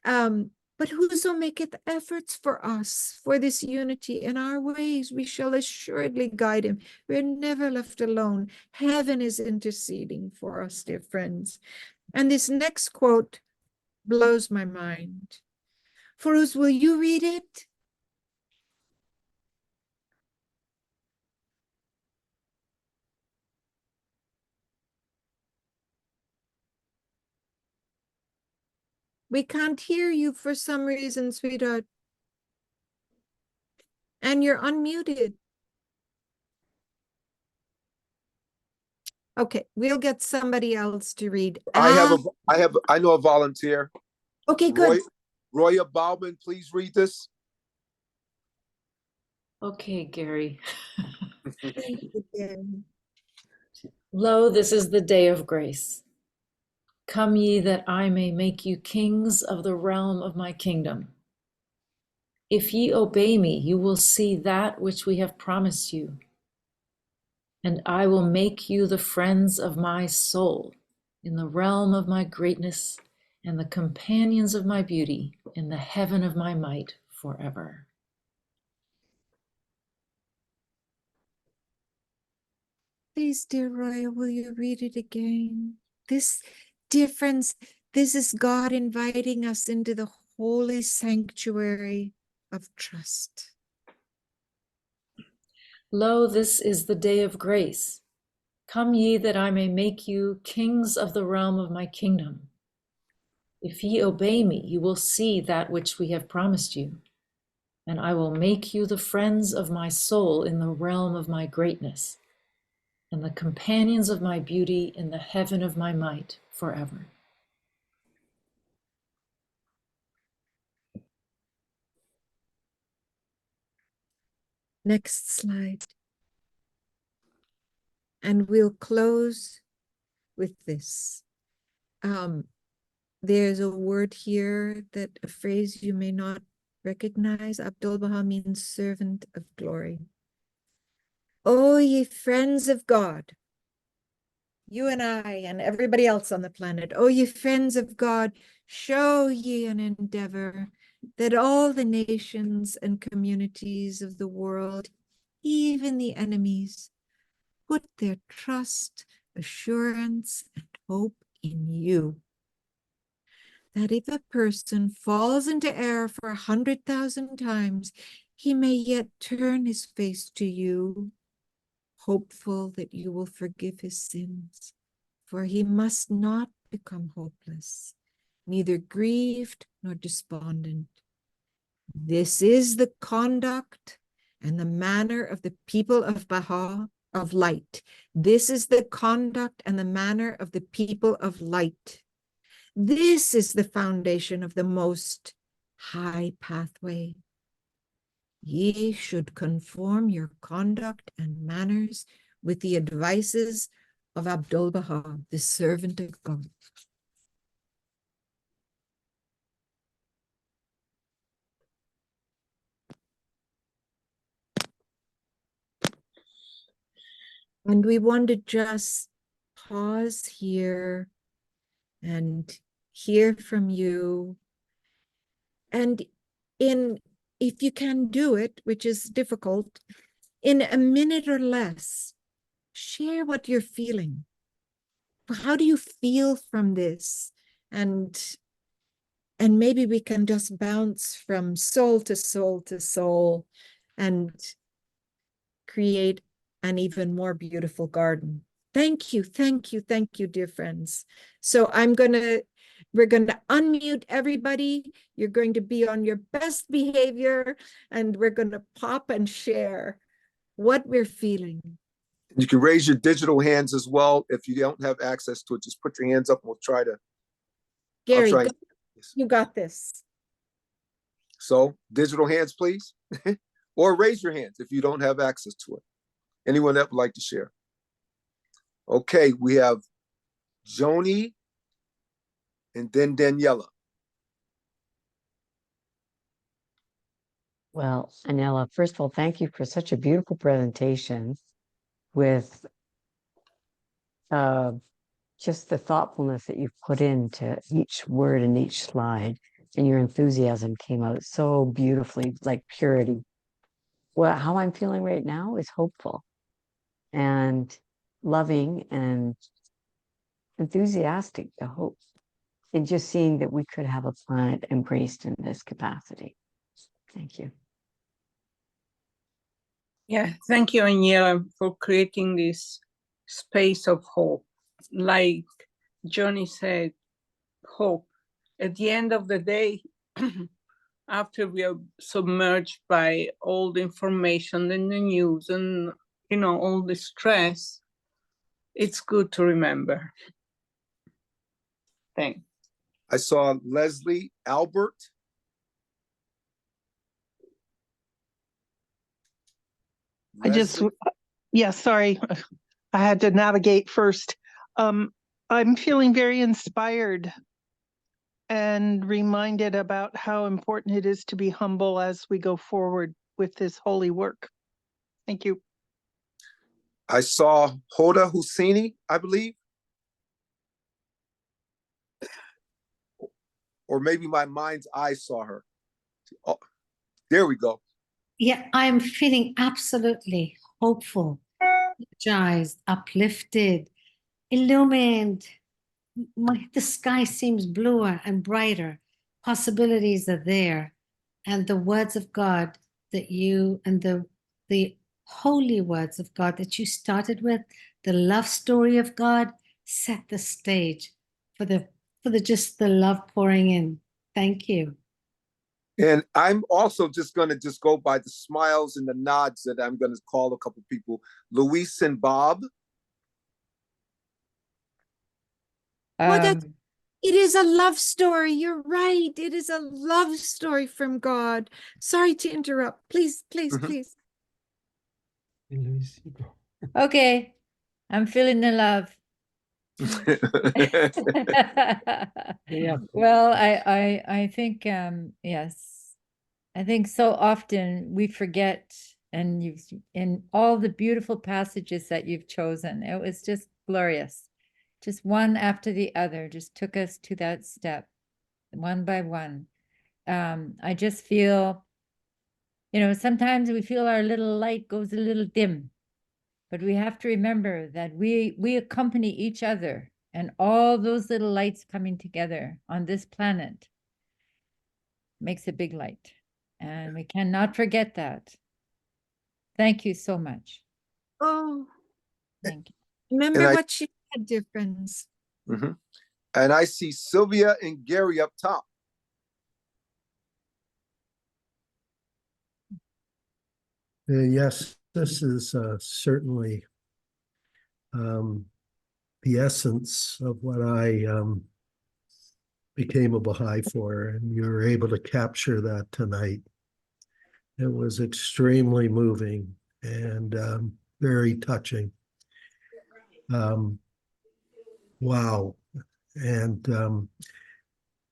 But whoso maketh efforts for us, for this unity in our ways, we shall assuredly guide him. We're never left alone. Heaven is interceding for us, dear friends. And this next quote blows my mind. Feroz, will you read it? We can't hear you for some reason, sweetheart. And you're unmuted. Okay, we'll get somebody else to read. I know a volunteer. Okay, good. Roya Bauman, please read this. Okay, Gary. Thank you, Gary. Lo, this is the day of grace. Come ye that I may make you kings of the realm of my kingdom. If ye obey me, you will see that which we have promised you. And I will make you the friends of my soul in the realm of my greatness and the companions of my beauty in the heaven of my might forever. Please, dear Roya, will you read it again? This difference, this is God inviting us into the holy sanctuary of trust. Lo, this is the day of grace. Come ye that I may make you kings of the realm of my kingdom. If ye obey me, you will see that which we have promised you. And I will make you the friends of my soul in the realm of my greatness, and the companions of my beauty in the heaven of my might forever. Next slide. And we'll close with this. There's a word here, that a phrase you may not recognize. Abdu'l-Baha means servant of glory. O ye friends of God, you and I and everybody else on the planet, O ye friends of God, show ye an endeavor that all the nations and communities of the world, even the enemies, put their trust, assurance, and hope in you. That if a person falls into error for 100,000 times, he may yet turn his face to you, hopeful that you will forgive his sins, for he must not become hopeless, neither grieved nor despondent. This is the conduct and the manner of the people of Baha, of light. This is the conduct and the manner of the people of light. This is the foundation of the most high pathway. Ye should conform your conduct and manners with the advices of Abdu'l-Baha, the servant of God. And we want to just pause here and hear from you. And if you can do it, which is difficult, in a minute or less, share what you're feeling. How do you feel from this? And maybe we can just bounce from soul to soul to soul and create an even more beautiful garden. Thank you, thank you, thank you, dear friends. So we're going to unmute everybody. You're going to be on your best behavior, and we're going to pop and share what we're feeling. You can raise your digital hands as well. If you don't have access to it, just put your hands up and we'll try to. Gary, you got this. So digital hands, please. Or raise your hands if you don't have access to it. Anyone that would like to share. Okay, we have Joni and then Daniela. Well, Aniela, first of all, thank you for such a beautiful presentation with just the thoughtfulness that you've put into each word and each slide, and your enthusiasm came out so beautifully, like purity. Well, how I'm feeling right now is hopeful and loving and enthusiastic to hope, and just seeing that we could have a planet embraced in this capacity. Thank you. Yeah, thank you, Aniela, for creating this space of hope. Like Johnny said, hope. At the end of the day, after we are submerged by all the information and the news and, all the stress, it's good to remember. Thanks. I saw Leslie Albert. Sorry, I had to navigate first. I'm feeling very inspired and reminded about how important it is to be humble as we go forward with this holy work. Thank you. I saw Hoda Husseini, I believe. Or maybe my mind's eye saw her. Oh, there we go. Yeah, I'm feeling absolutely hopeful, energized, uplifted, illumined. The sky seems bluer and brighter. Possibilities are there. And the words of God that you, and the holy words of God that you started with, the love story of God, set the stage for the just the love pouring in. Thank you. And I'm also just going to go by the smiles and the nods that I'm going to call a couple people. Luis and Bob. It is a love story. You're right. It is a love story from God. Sorry to interrupt. Please, please, please. Okay, I'm feeling the love. Well, I think yes, I think so often we forget, and you've in all the beautiful passages that you've chosen, it was just glorious. Just one after the other just took us to that step, one by one. I just feel, sometimes we feel our little light goes a little dim, but we have to remember that we accompany each other, and all those little lights coming together on this planet makes a big light. And we cannot forget that. Thank you so much. Oh, thank you. Remember what she said, dear friends. Mm-hmm. And I see Sylvia and Gary up top. Yes, this is certainly the essence of what I became a Baha'i for, and you were able to capture that tonight. It was extremely moving and very touching. Wow. And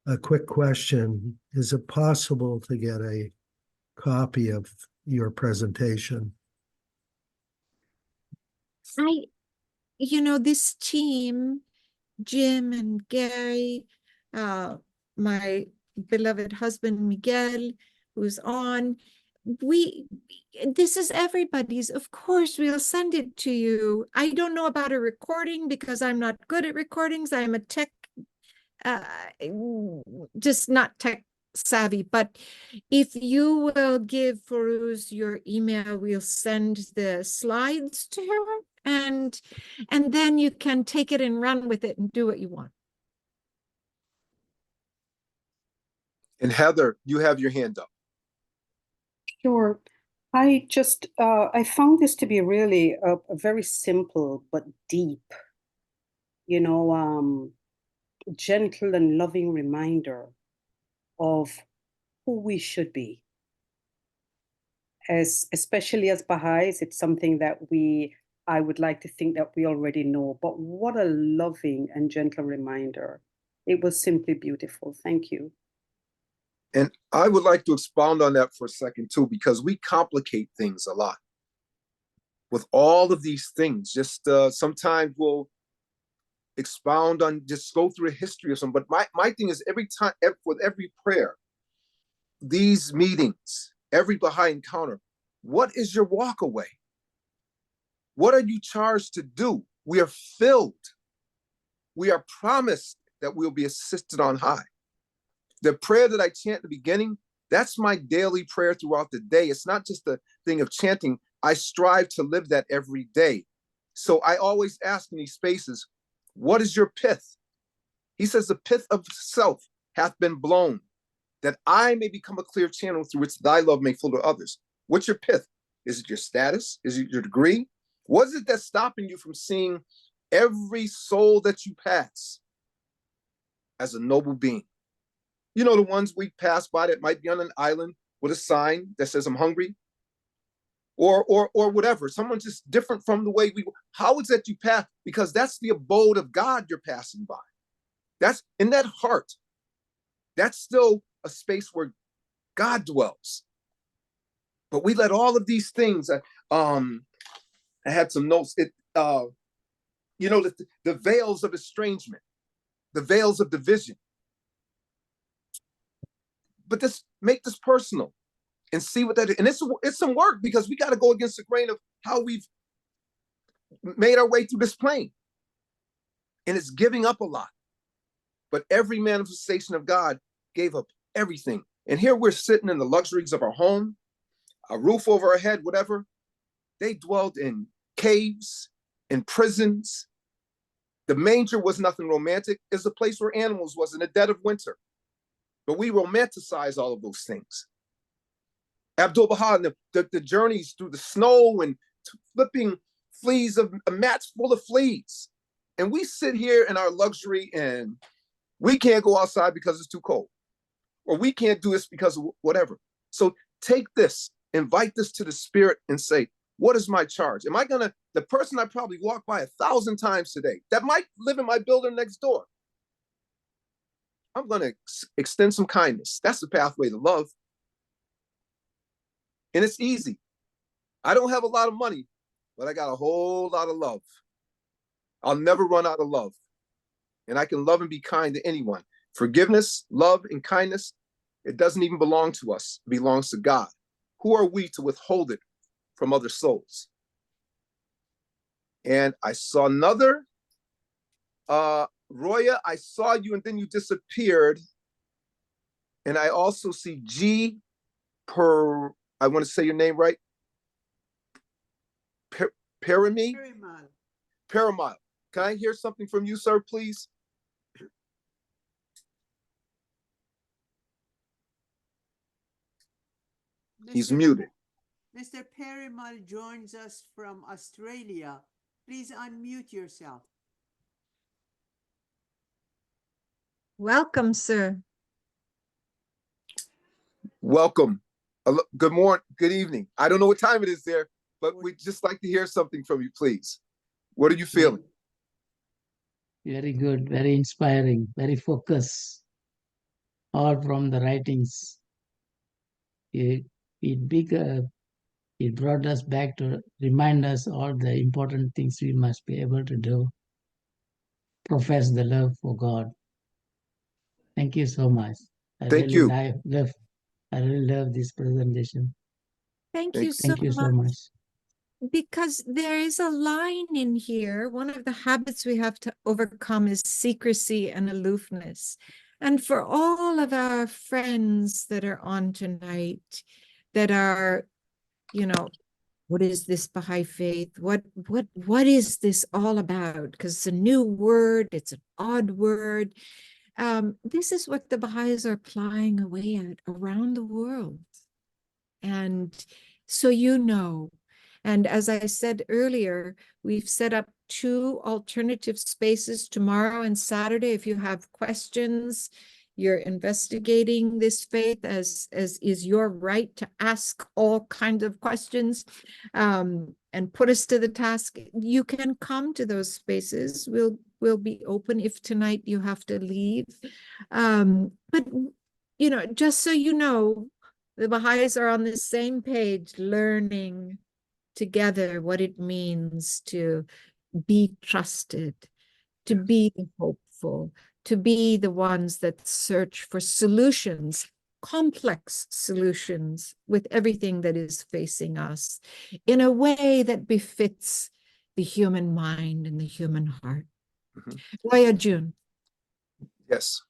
a quick question, is it possible to get a copy of your presentation? This team, Jim and Gary, my beloved husband, Miguel, who's on, this is everybody's. Of course, we'll send it to you. I don't know about a recording because I'm not good at recordings. I'm a tech, just not tech savvy, but if you will give Farouz your email, we'll send the slides to her, and then you can take it and run with it and do what you want. And Heather, you have your hand up. Sure. I found this to be really a very simple but deep, gentle and loving reminder of who we should be. Especially as Baha'is, it's something that I would like to think that we already know, but what a loving and gentle reminder. It was simply beautiful. Thank you. And I would like to expound on that for a second too, because we complicate things a lot with all of these things. Just sometimes we'll expound on, just go through a history of something. But my thing is, every time, with every prayer, these meetings, every Baha'i encounter, what is your walk away? What are you charged to do? We are filled. We are promised that we'll be assisted on high. The prayer that I chant at the beginning, that's my daily prayer throughout the day. It's not just a thing of chanting. I strive to live that every day. So I always ask in these spaces, what is your pith? He says, the pith of self hath been blown, that I may become a clear channel through which thy love may flow to others. What's your pith? Is it your status? Is it your degree? What is it that's stopping you from seeing every soul that you pass as a noble being? You know, the ones we pass by that might be on an island with a sign that says, I'm hungry. or whatever. Someone just different from the way we, how is that you pass? Because that's the abode of God you're passing by. That's in that heart. That's still a space where God dwells. But we let all of these things, I had some notes, the veils of estrangement, the veils of division. But make this personal and see what that is. And it's some work, because we got to go against the grain of how we've made our way through this plane. And it's giving up a lot. But every manifestation of God gave up everything. And here we're sitting in the luxuries of our home, a roof over our head, whatever. They dwelled in caves, in prisons. The manger was nothing romantic. It's a place where animals was in the dead of winter. But we romanticize all of those things. Abdu'l-Baha, the journeys through the snow and flipping fleas of mats full of fleas. And we sit here in our luxury and we can't go outside because it's too cold. Or we can't do this because of whatever. So take this, invite this to the spirit and say, what is my charge? Am I gonna, the person I probably walked by 1,000 times today, that might live in my building next door, I'm gonna extend some kindness. That's the pathway to love. And it's easy. I don't have a lot of money, but I got a whole lot of love. I'll never run out of love. And I can love and be kind to anyone. Forgiveness, love, and kindness, it doesn't even belong to us. It belongs to God. Who are we to withhold it from other souls? And I saw another, Roya, I saw you and then you disappeared. And I also see G per, I want to say your name right. Paramal. Can I hear something from you, sir, please? He's muted. Mr. Perimal joins us from Australia. Please unmute yourself. Welcome, sir. Welcome. Good morning, good evening. I don't know what time it is there, but we'd just like to hear something from you, please. What are you feeling? Very good, very inspiring, very focused. All from the writings. It brought us back to remind us all the important things we must be able to do. Profess the love for God. Thank you so much. I really love this presentation. Thank you so much. Because there is a line in here. One of the habits we have to overcome is secrecy and aloofness. And for all of our friends that are on tonight, that are, what is this Baha'i faith? What is this all about? Because it's a new word, it's an odd word. This is what the Baha'is are plying away at around the world. And so and as I said earlier, we've set up 2 alternative spaces tomorrow and Saturday. If you have questions, you're investigating this faith, as is your right to ask all kinds of questions and put us to the task, you can come to those spaces. We'll be open if tonight you have to leave. But, just so you know, the Baha'is are on the same page, learning together what it means to be trusted, to be hopeful, to be the ones that search for solutions, complex solutions with everything that is facing us in a way that befits the human mind and the human heart. Roya June. Yes.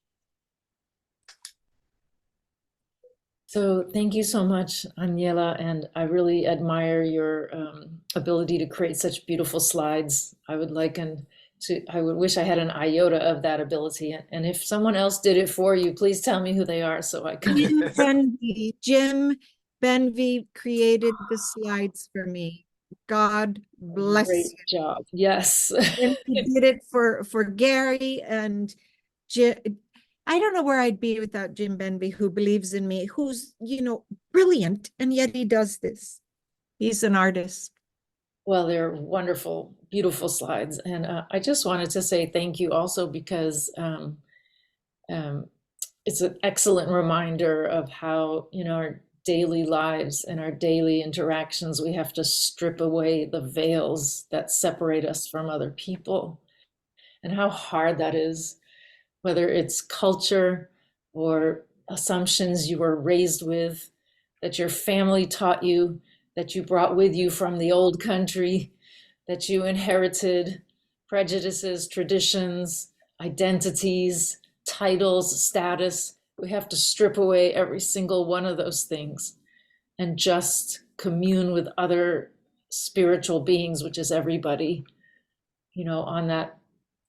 So thank you so much, Aniela, and I really admire your ability to create such beautiful slides. I would wish I had an iota of that ability. And if someone else did it for you, please tell me who they are so I can. Jim Benvey created the slides for me. God bless Great you. job. Yes. And he did it for Gary and Jim. I don't know where I'd be without Jim Benvey, who believes in me, who's, brilliant, and yet he does this. He's an artist. Well, they're wonderful, beautiful slides. And I just wanted to say thank you also because it's an excellent reminder of how in our daily lives and our daily interactions, we have to strip away the veils that separate us from other people, and how hard that is, whether it's culture or assumptions you were raised with, that your family taught you, that you brought with you from the old country, that you inherited, prejudices, traditions, identities, titles, status. We have to strip away every single one of those things and just commune with other spiritual beings, which is everybody, on that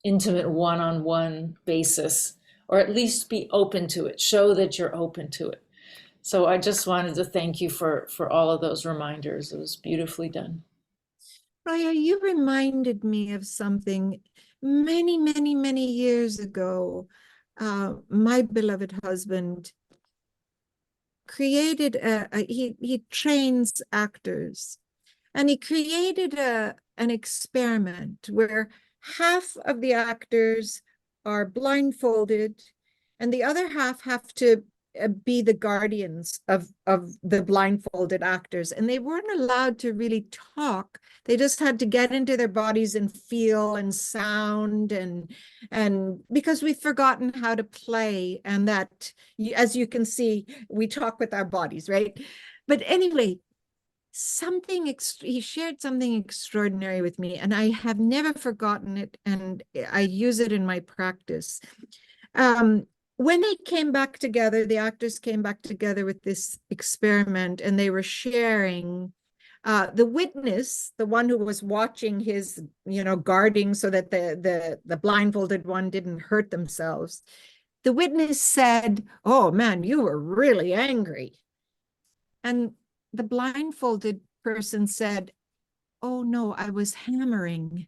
intimate one-on-one basis, or at least be open to it, show that you're open to it. So I just wanted to thank you for all of those reminders. It was beautifully done. Raya, you reminded me of something many, many, many years ago. My beloved husband created he trains actors, and he created an experiment where half of the actors are blindfolded and the other half have to be the guardians of the blindfolded actors, and they weren't allowed to really talk. They just had to get into their bodies and feel and sound, and because we've forgotten how to play, and that, as you can see, we talk with our bodies, right? But anyway, he shared something extraordinary with me, and I have never forgotten it, and I use it in my practice. When they came back together, the actors came back together with this experiment, and they were sharing. The witness, the one who was watching his, guarding so that the blindfolded one didn't hurt themselves, the witness said, "Oh man, you were really angry." And the blindfolded person said, "Oh no, I was hammering."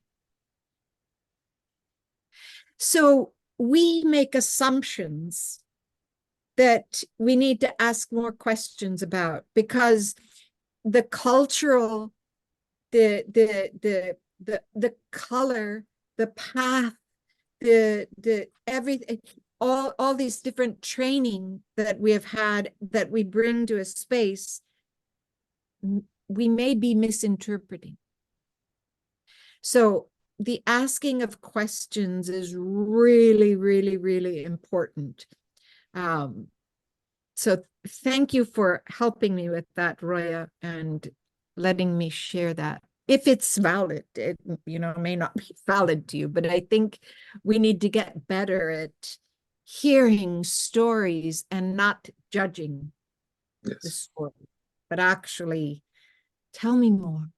So we make assumptions that we need to ask more questions about, because the cultural, the color, the path, the everything, all these different training that we have had, that we bring to a space, we may be misinterpreting. So the asking of questions is really, really, really important. So thank you for helping me with that, Roya, and letting me share that. If it's valid, it may not be valid to you, but I think we need to get better at hearing stories and not judging the story, but actually tell me more.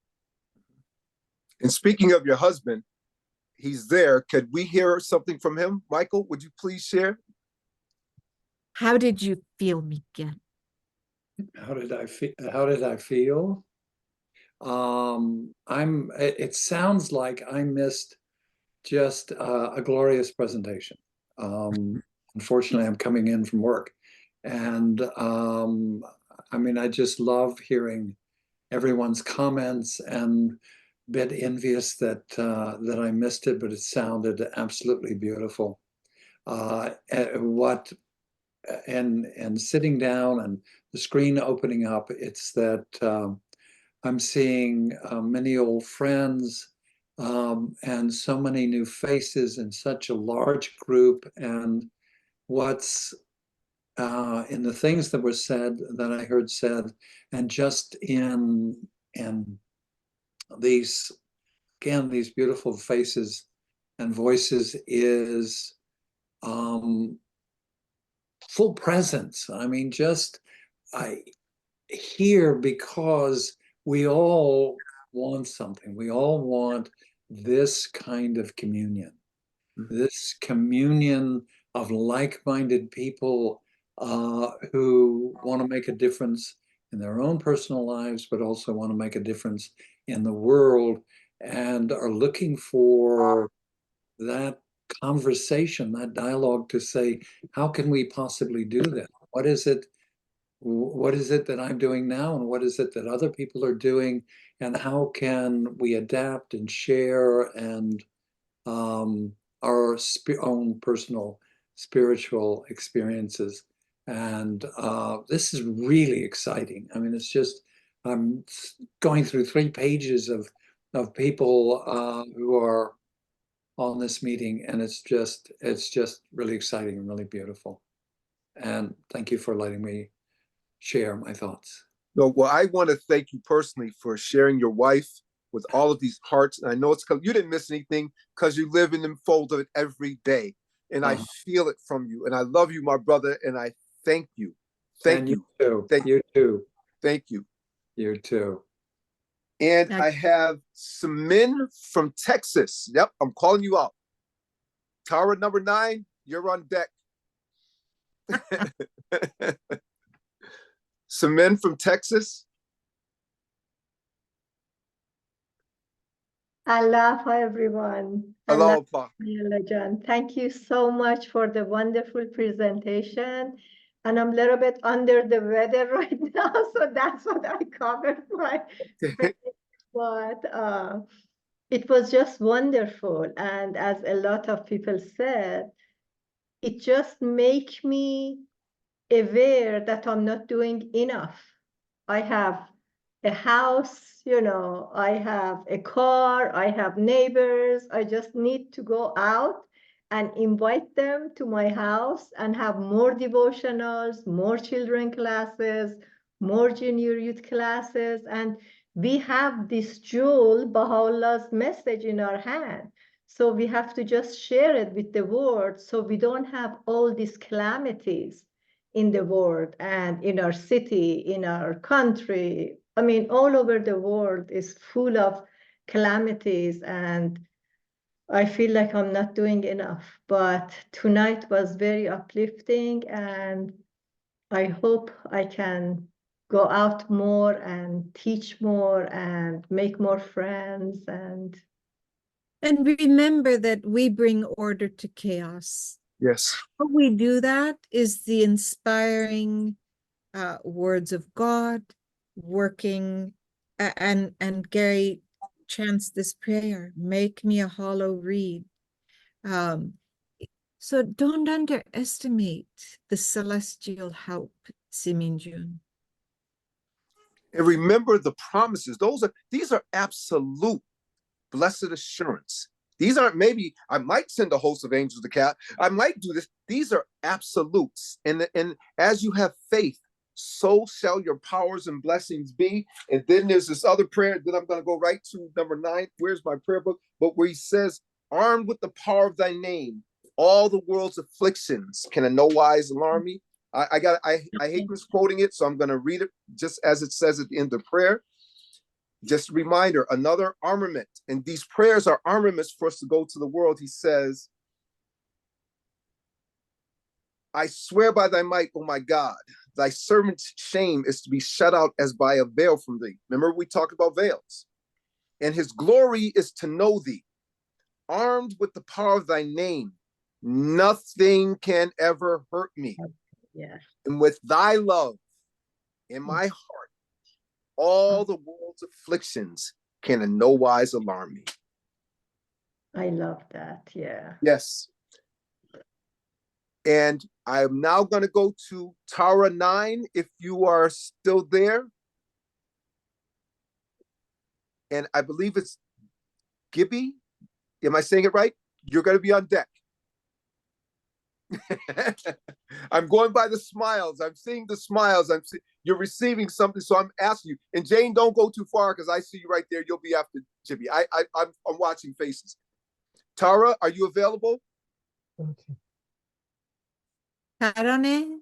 And speaking of your husband, he's there. Could we hear something from him? Michael, would you please share? How did you feel, Miguel? How did I feel? It sounds like I missed just a glorious presentation. Unfortunately, I'm coming in from work. And I just love hearing everyone's comments, and a bit envious that I missed it, but it sounded absolutely beautiful. And sitting down and the screen opening up, it's that I'm seeing many old friends and so many new faces in such a large group. And what's in the things that were said, that I heard said, and just in these, again, these beautiful faces and voices, is full presence. I hear, because we all want something. We all want this kind of communion, this communion of like-minded people who want to make a difference in their own personal lives, but also want to make a difference in the world, and are looking for that conversation, that dialogue, to say, how can we possibly do that? What is it what is it that I'm doing now, and what is it that other people are doing, and how can we adapt and share and our own personal spiritual experiences. And this is really exciting. I mean, it's just, I'm going through 3 pages of people who are on this meeting, and it's just really exciting and really beautiful. And thank you for letting me share my thoughts. No, well, I want to thank you personally for sharing your wife with all of these hearts. And I know it's because you didn't miss anything because you live in the fold of it every day. And I feel it from you. And I love you, my brother. And I thank you. Thank you. Too. Thank you too. Thank you. You too. And I have some men from Texas. Yep, I'm calling you out. Tara, number 9, you're on deck. Some men from Texas. Aloha, everyone. Aloha. John. Thank you so much for the wonderful presentation. And I'm a little bit under the weather right now, so that's what I covered my face. But it was just wonderful. And as a lot of people said, it just makes me aware that I'm not doing enough. I have a house, you know, I have a car, I have neighbors. I just need to go out and invite them to my house and have more devotionals, more children classes, more junior youth classes. And we have this jewel, Baha'u'llah's message, in our hand. So we have to just share it with the world so we don't have all these calamities in the world and in our city, in our country. I mean, all over the world is full of calamities, and I feel like I'm not doing enough. But tonight was very uplifting, and I hope I can go out more and teach more and make more friends. And remember that we bring order to chaos. Yes. How we do that is the inspiring words of God, working, and Gary chants this prayer, make me a hollow reed. So don't underestimate the celestial help, Siminjun. And remember the promises. These are absolute blessed assurance. These aren't maybe, I might send a host of angels to cat. I might do this. These are absolutes. And as you have faith, so shall your powers and blessings be. And then there's this other prayer that I'm going to go right to number 9. Where's my prayer book? But where he says, armed with the power of thy name, all the world's afflictions can in no wise alarm me. I hate misquoting it, so I'm going to read it just as it says at the end of prayer. Just a reminder, another armament. And these prayers are armaments for us to go to the world. He says, I swear by thy might, O my God, thy servant's shame is to be shut out as by a veil from thee. Remember, we talked about veils. And his glory is to know thee. Armed with the power of thy name, nothing can ever hurt me. Yeah. And with thy love in my heart, all the world's afflictions can in no wise alarm me. I love that. Yeah. Yes. And I'm now going to go to Tara 9, if you are still there. And I believe it's Gibby. Am I saying it right? You're going to be on deck. I'm going by the smiles. I'm seeing the smiles. You're receiving something, so I'm asking you. And Jane, don't go too far because I see you right there. You'll be after Jibby. I'm watching faces. Tara, are you available? Okay. Tarane?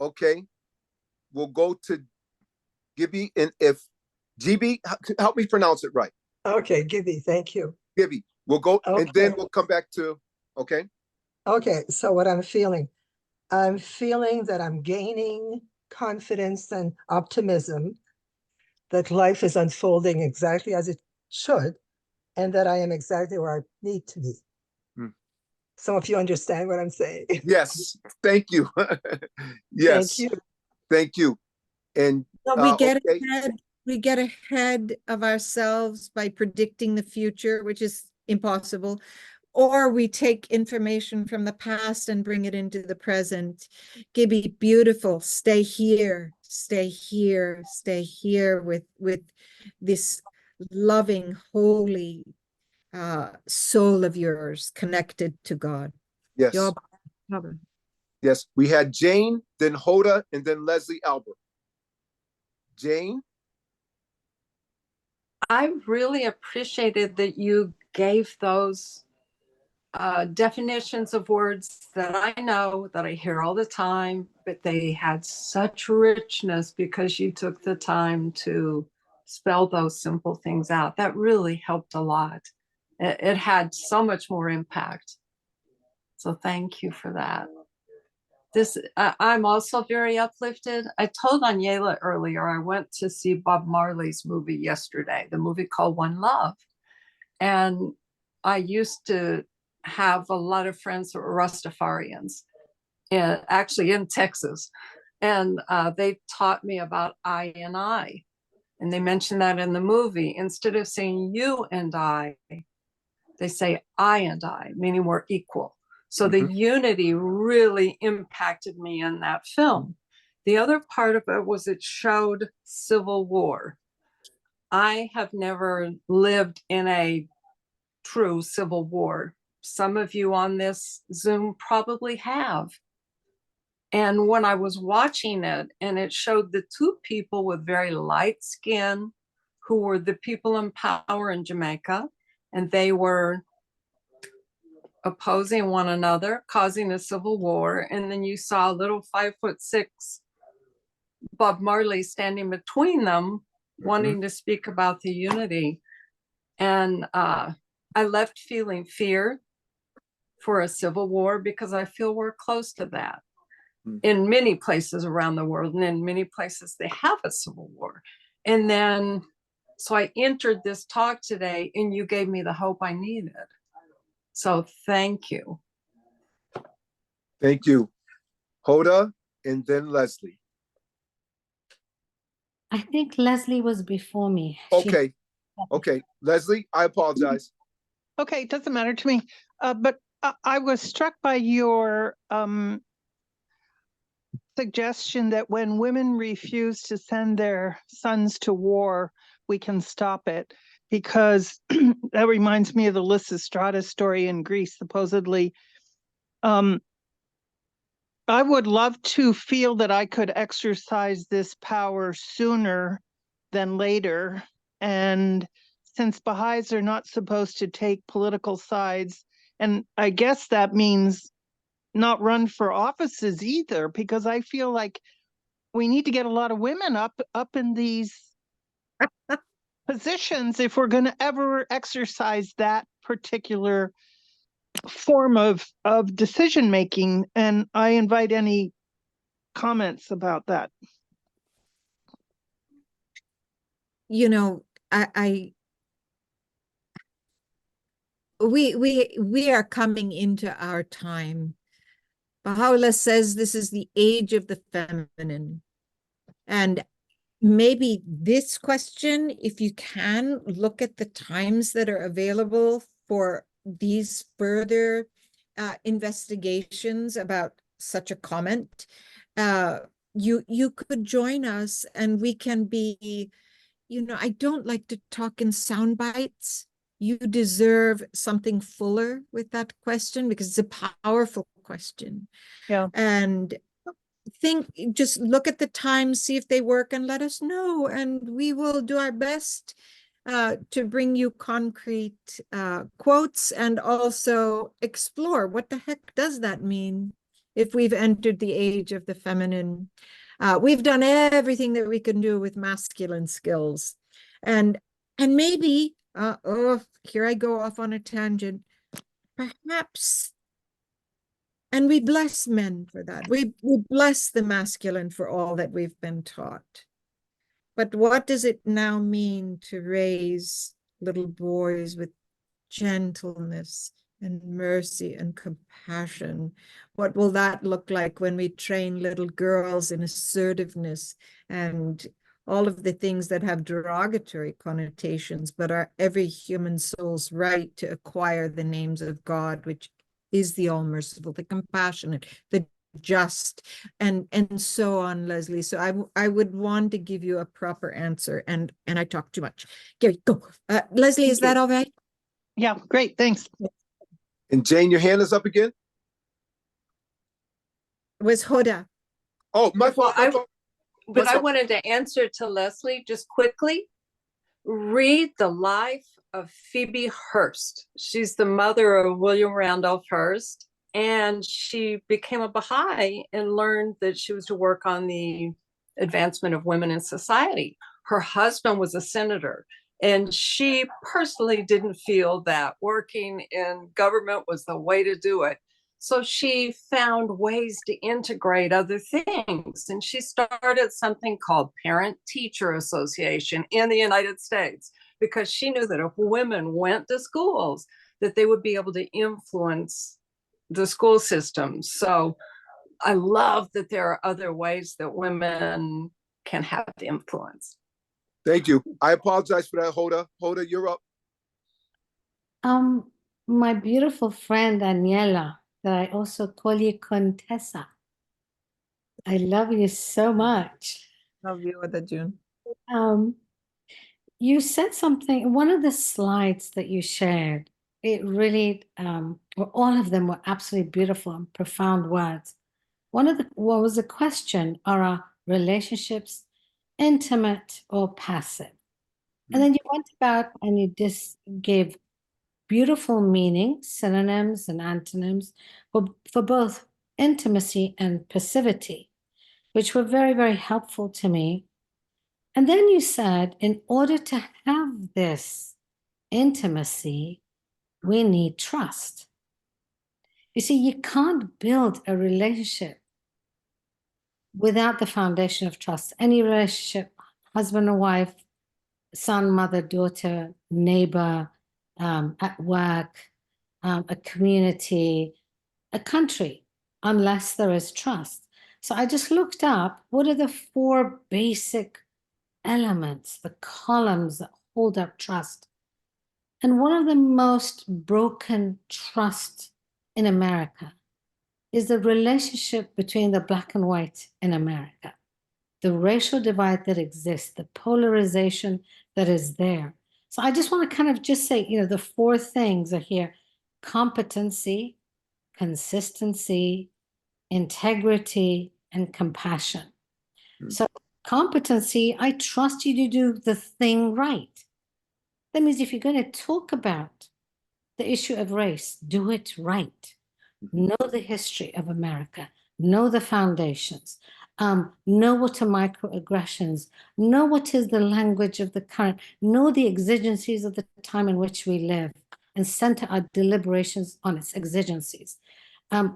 Okay. We'll go to Gibby, and if GB, help me pronounce it right. Okay, Gibby, thank you. Gibby, we'll go, Okay. and then we'll come back to, okay? Okay, so what I'm feeling that I'm gaining confidence and optimism that life is unfolding exactly as it should, and that I am exactly where I need to be. So if you understand what I'm saying. Yes, thank you. Thank Yes, you. thank you. And But we get okay, ahead of ourselves by predicting the future, which is impossible. Or we take information from the past and bring it into the present. Gibby, beautiful. Stay here, stay here, stay here with this loving, holy soul of yours connected to God. yes, yes. We had Jane, then Hoda, and then Leslie Albert. Jane? I really appreciated that you gave those definitions of words that I know, that I hear all the time, but they had such richness because you took the time to spell those simple things out. That really helped a lot. It had so much more impact. So thank you for that. I'm also very uplifted. I told Aniela earlier, I went to see Bob Marley's movie yesterday, the movie called One Love. And I used to have a lot of friends who were Rastafarians, actually in Texas. And they taught me about I and I. And they mentioned that in the movie. Instead of saying you and I, they say I and I, meaning we're equal. So the unity really impacted me in that film. The other part of it was it showed civil war. I have never lived in a true civil war. Some of you on this Zoom probably have. And when I was watching it, and it showed the two people with very light skin who were the people in power in Jamaica, and they were opposing one another, causing a civil war. And then you saw a little 5'6" Bob Marley standing between them, wanting to speak about the unity. And I left feeling fear for a civil war because I feel we're close to that in many places around the world, and in many places they have a civil war. And then, so I entered this talk today and you gave me the hope I needed. So thank you. Thank you. Hoda, and then Leslie. I think Leslie was before me. Okay. Okay. Leslie, I apologize. Okay, it doesn't matter to me. But I was struck by your suggestion that when women refuse to send their sons to war, we can stop it. Because that reminds me of the Lysistrata story in Greece, supposedly. I would love to feel that I could exercise this power sooner than later. And since Baha'is are not supposed to take political sides, and I guess that means not run for offices either, because I feel like we need to get a lot of women up in these positions if we're going to ever exercise that particular form of decision making. And I invite any comments about that. You know, we are coming into our time. Baha'u'llah says this is the age of the feminine. And maybe this question, if you can, look at the times that are available for these further investigations about such a comment. You could join us and we can be, you know, I don't like to talk in sound bites. You deserve something fuller with that question because it's a powerful question. Yeah. And just look at the times, see if they work, and let us know. And we will do our best to bring you concrete quotes and also explore what the heck does that mean if we've entered the age of the feminine. We've done everything that we can do with masculine skills. And maybe, here I go off on a tangent, perhaps. And we bless men for that. We bless the masculine for all that we've been taught. But what does it now mean to raise little boys with gentleness, and mercy and compassion. What will that look like when we train little girls in assertiveness and all of the things that have derogatory connotations, but are every human soul's right to acquire the names of God, which is the all-merciful, the compassionate, the just, and so on, Leslie. So I would want to give you a proper answer, and I talk too much. Gary, go. Leslie, is that all right? Yeah, great, thanks. And Jane, your hand is up again? Was Hoda. Oh, my fault. But I wanted to answer to Leslie just quickly. Read the life of Phoebe Hearst. She's the mother of William Randolph Hearst, and she became a Baha'i and learned that she was to work on the advancement of women in society. Her husband was a senator, and she personally didn't feel that working in government was the way to do it. So she found ways to integrate other things. And she started something called Parent Teacher Association in the United States, because she knew that if women went to schools, that they would be able to influence the school system. So I love that there are other ways that women can have influence. Thank you. I apologize for that, Hoda. Hoda, you're up. My beautiful friend Aniela, that I also call you Contessa. I love you so much. Love you, Hoda June. You said something, one of the slides that you shared, it really, well, all of them were absolutely beautiful and profound words. What was the question? Are our relationships intimate or passive? And then you went about and you just gave beautiful meanings, synonyms and antonyms for both intimacy and passivity, which were very, very helpful to me. And then you said, in order to have this intimacy, we need trust. You see, you can't build a relationship without the foundation of trust. Any relationship, husband and wife, son, mother, daughter, neighbor, at work, a community, a country, unless there is trust. So I just looked up, what are the 4 basic elements, the columns that hold up trust? And one of the most broken trust in America is the relationship between the black and white in America, the racial divide that exists, the polarization that is there. So I just want to kind of just say, the 4 things are here: competency, consistency, integrity, and compassion. So competency, I trust you to do the thing right. That means if you're going to talk about the issue of race, do it right. Know the history of America, know the foundations, know what are microaggressions, know what is the language of the current, know the exigencies of the time in which we live, and center our deliberations on its exigencies.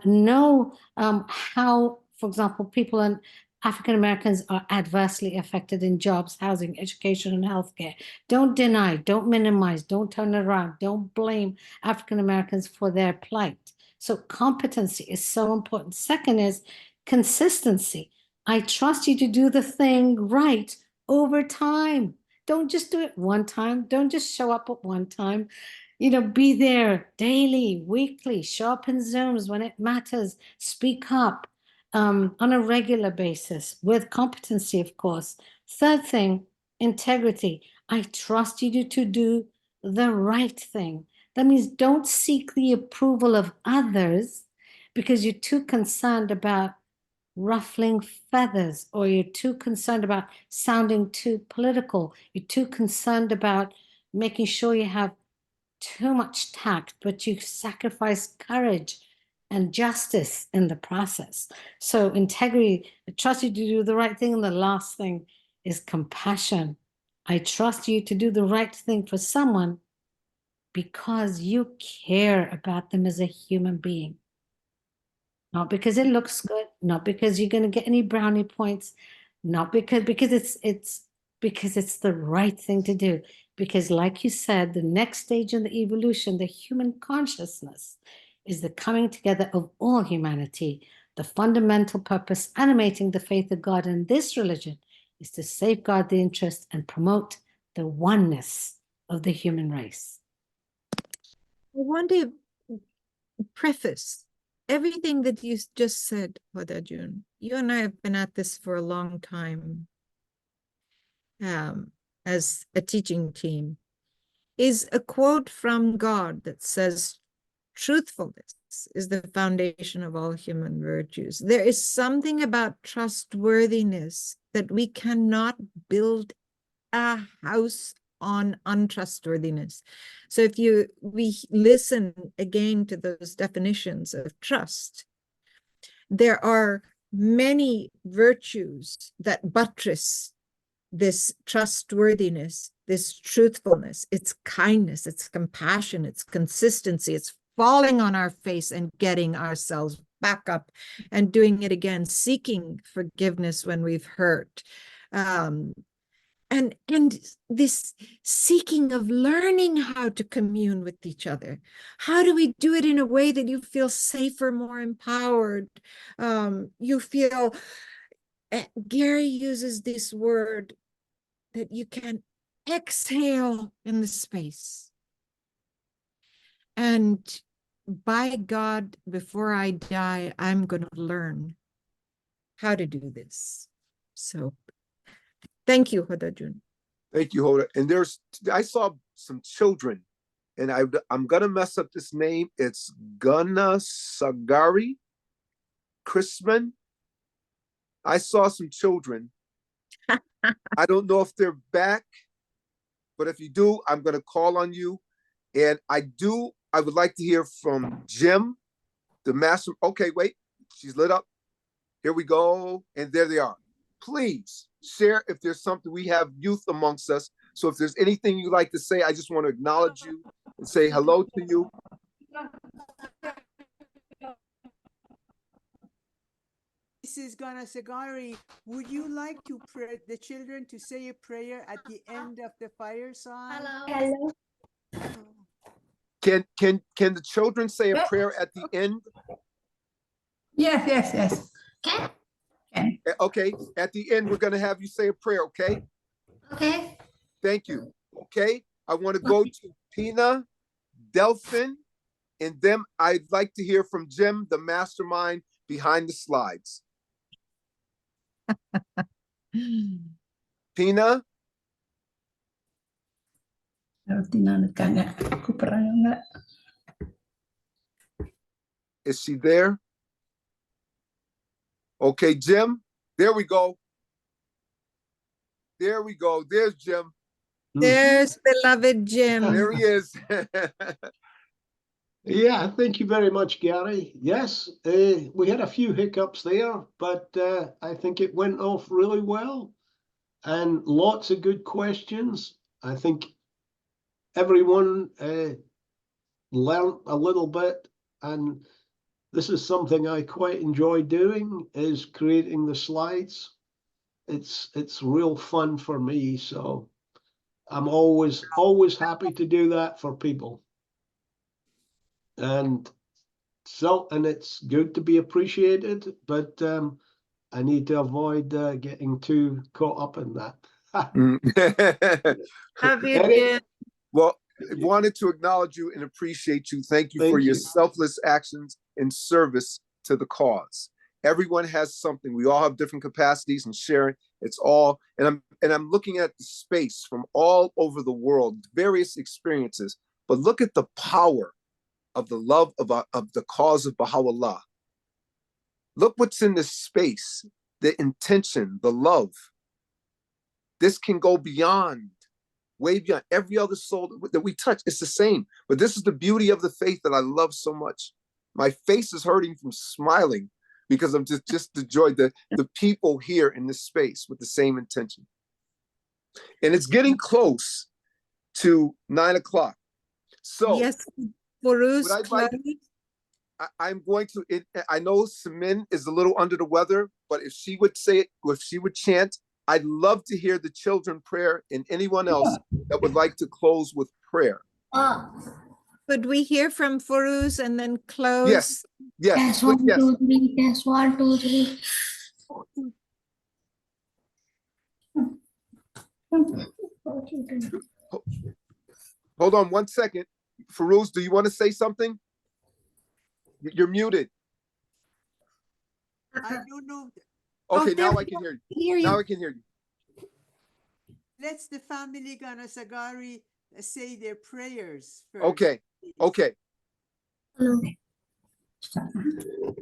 Know how, for example, people in African Americans are adversely affected in jobs, housing, education, and healthcare. Don't deny, don't minimize, don't turn it around, don't blame African Americans for their plight. So competency is so important. Second is consistency. I trust you to do the thing right over time. Don't just do it one time. Don't just show up at one time. Be there daily, weekly, show up in Zooms when it matters, speak up on a regular basis with competency, of course. Third thing, integrity. I trust you to do the right thing. That means don't seek the approval of others because you're too concerned about ruffling feathers, or you're too concerned about sounding too political. You're too concerned about making sure you have too much tact, but you sacrifice courage and justice in the process. So integrity, I trust you to do the right thing. And the last thing is compassion. I trust you to do the right thing for someone because you care about them as a human being. Not because it looks good, not because you're going to get any brownie points, not because it's because it's the right thing to do. Because like you said, the next stage in the evolution, the human consciousness, is the coming together of all humanity. The fundamental purpose animating the faith of God in this religion is to safeguard the interest and promote the oneness of the human race. I want to preface everything that you just said, Hodajun. You and I have been at this for a long time as a teaching team, is a quote from God that says, truthfulness is the foundation of all human virtues. There is something about trustworthiness that we cannot build a house on untrustworthiness. So if we listen again to those definitions of trust, there are many virtues that buttress this trustworthiness, this truthfulness. It's kindness, it's compassion, it's consistency, it's falling on our face and getting ourselves back up and doing it again, seeking forgiveness when we've hurt. And this seeking of learning how to commune with each other. How do we do it in a way that you feel safer, more empowered? You feel, Gary uses this word, that you can exhale in the space. And by God, before I die, I'm going to learn how to do this. So thank you, Hodajun. Thank you, Hoda. And I saw some children, and I'm going to mess up this name. It's Gunna Sagari Chrisman. I saw some children. I don't know if they're back, but if you do, I'm going to call on you. And I would like to hear from Jim, the master. Okay, wait, she's lit up. Here we go. And there they are. Please share if there's something. We have youth amongst us. So if there's anything you'd like to say, I just want to acknowledge you and say hello to you. Mrs. Ganasagari, would you like to pray the children to say a prayer at the end of the fireside? Hello. Can the children say a prayer at the end? Yes. Okay, at the end, we're going to have you say a prayer, okay? Okay. Thank you. Okay, I want to go to Pina, Delphin, and then I'd like to hear from Jim, the mastermind behind the slides. Pina? Is she there? Okay, Jim, there we go. There we go. There's Jim. There's beloved Jim. There he is. Yeah, thank you very much, Gary. Yes, we had a few hiccups there, but I think it went off really well and lots of good questions. I think everyone learned a little bit, and this is something I quite enjoy doing, is creating the slides. It's real fun for me, so I'm always happy to do that for people. And it's good to be appreciated, but I need to avoid getting too caught up in that. Love you, Jim. Well, I wanted to acknowledge you and appreciate you. Thank you for your selfless actions in service to the cause. Everyone has something. We all have different capacities and sharing. It's all, and I'm looking at the space from all over the world, various experiences, but look at the power of the love of the cause of Baha'u'llah. Look what's in this space, the intention, the love. This can go beyond, way beyond every other soul that we touch. It's the same, but this is the beauty of the faith that I love so much. My face is hurting from smiling because I'm just the joy, the people here in this space with the same intention. And it's getting close to 9 o'clock. So yes, I'm going to, I know Samin is a little under the weather, but if she would say it, if she would chant I'd love to hear the children prayer and anyone else that would like to close with prayer. Could we hear from Furuz and then close? Yes, yes, Test 1, yes. 2, 3, test 1, 2, 3. Hold on 1 second. Firuz, do you want to say something? You're muted. I don't know. Okay, now I can hear you. Now I can hear you. Let's the family Ganasagari say their prayers first. Okay, okay.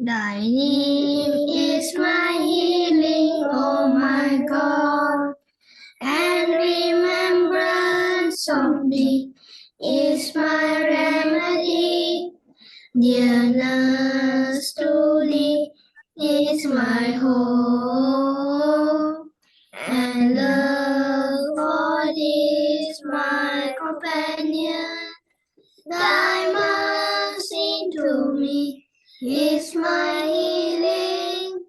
Thy name is my healing, oh my God, and remembrance of thee is my remedy. Nearness to thee is my hope, and love for thee is my companion. Thy mercy to me is my healing,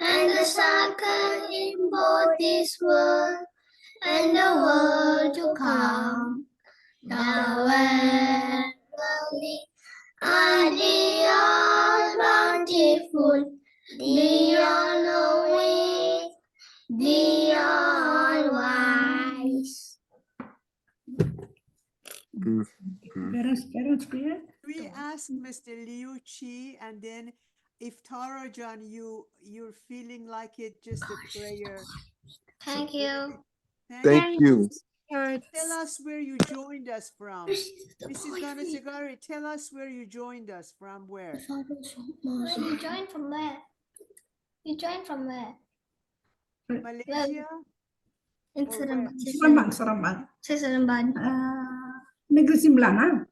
and the succor in both this world and the world to come. Thou art lovely, and the all bountiful, the all knowing, the all wise. We ask Mr. Liu Chi, and then if Tara John, you're feeling like it, just a prayer. Thank you. Thank you. Tell us where you joined us from. Mrs. Ganasagari, tell us where you joined us from. Where? You joined from where? You joined from where? Malaysia? In Seremban. Seremban. Saya Seremban. Negeri Sembilan.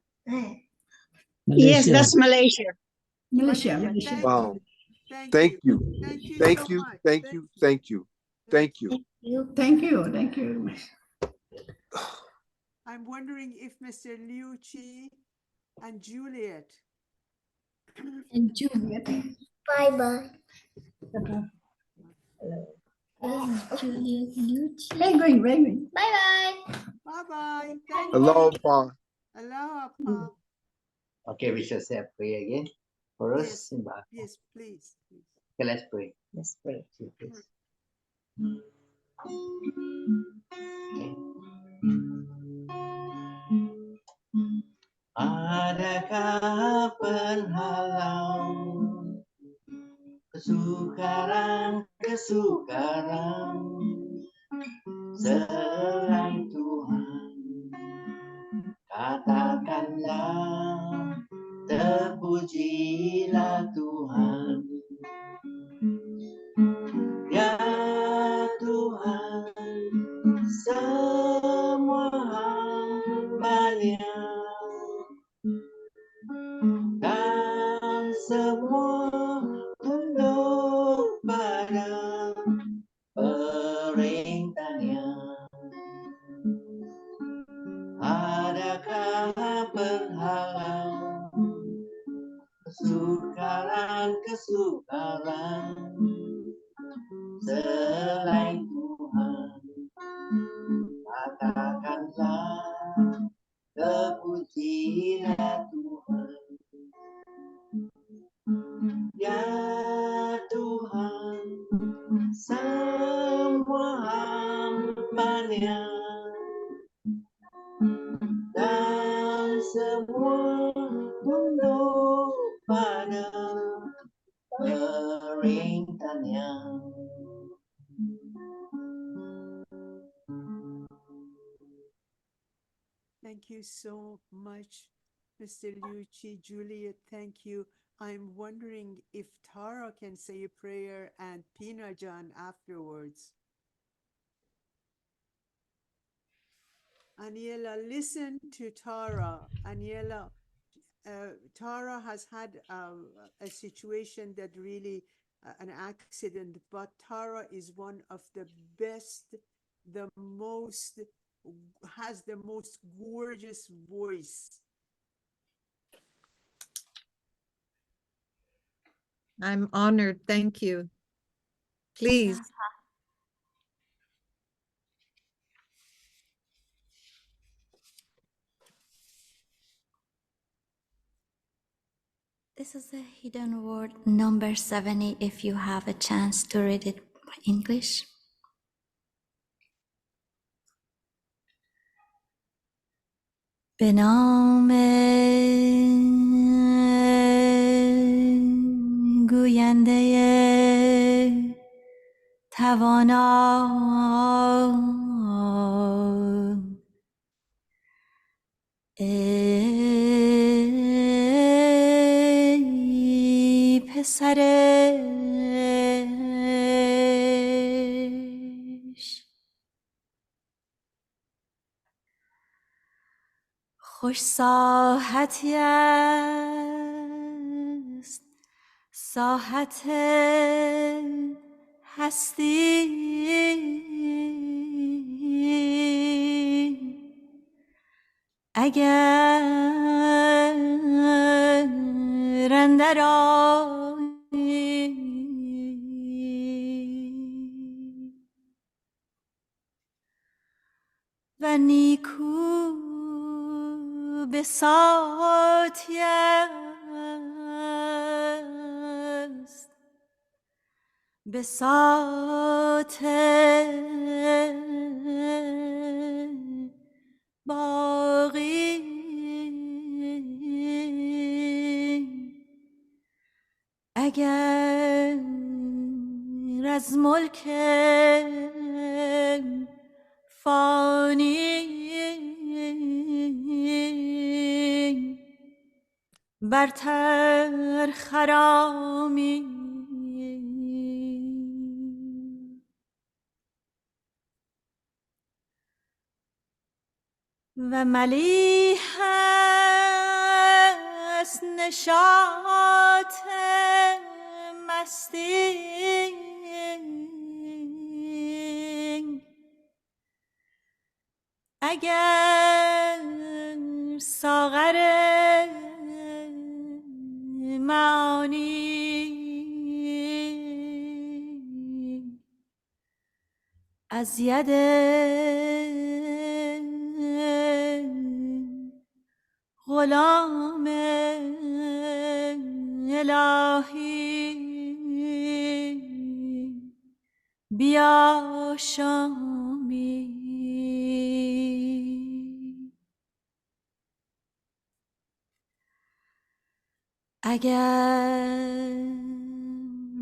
Yes, that's Malaysia. Malaysia. Wow. Thank you. Thank you. Thank you. Thank you. Thank you. Thank you. Thank you. I'm wondering if Mr. Liu Chi and Juliet. And Juliet. Bye-bye. Juliet, Liu Chi. Going. Bye-bye. Bye-bye. Thank Hello, you. Pa. Aloha, Pa. Okay, we shall say a prayer again. For us, Yes, Simba. yes, please. Okay, let's pray. Let's pray. Please. Adakah penghalang kesukaran selain Tuhan? Katakanlah, terpujilah Tuhan. Ya Tuhan, semua hamba-Nya dan semua tunduk pada perintah-Nya. Adakah penghalang kesukaran selain Tuhan? Katakanlah, terpujilah Tuhan. Ya Tuhan, semua hamba-Nya dan semua tunduk pada perintah-Nya. Thank you so much, Mr. Liu Chi. Juliet, thank you. I'm wondering if Tara can say a prayer and Pina John afterwards. Aniela, listen to Tara. Aniela, Tara has had a situation that really, an accident, but Tara is one of the best, has the most gorgeous voice. I'm honored. Thank you. Please. This is a hidden word number 70 if you have a chance to read it in English. به نام گوینده توانا ای پسرش خوش ساحتی است ساحت هستی اگر اندر آیی و نیکو بساطی است بساط باقی اگر از ملک فانی برتر خرامی و ملیح است نشاط مستی اگر ساغر معانی از ید غلام الهی بیاشامی اگر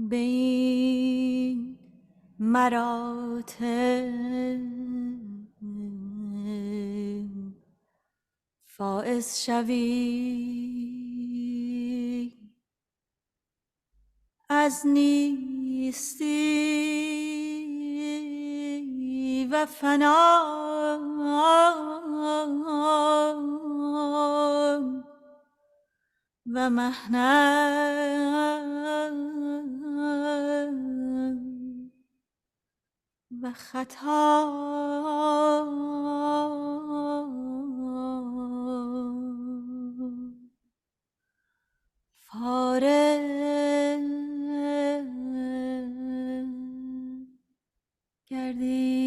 به این مراتب فائز شوی از نیستی و فنا و محنت و خطا فارغ گردی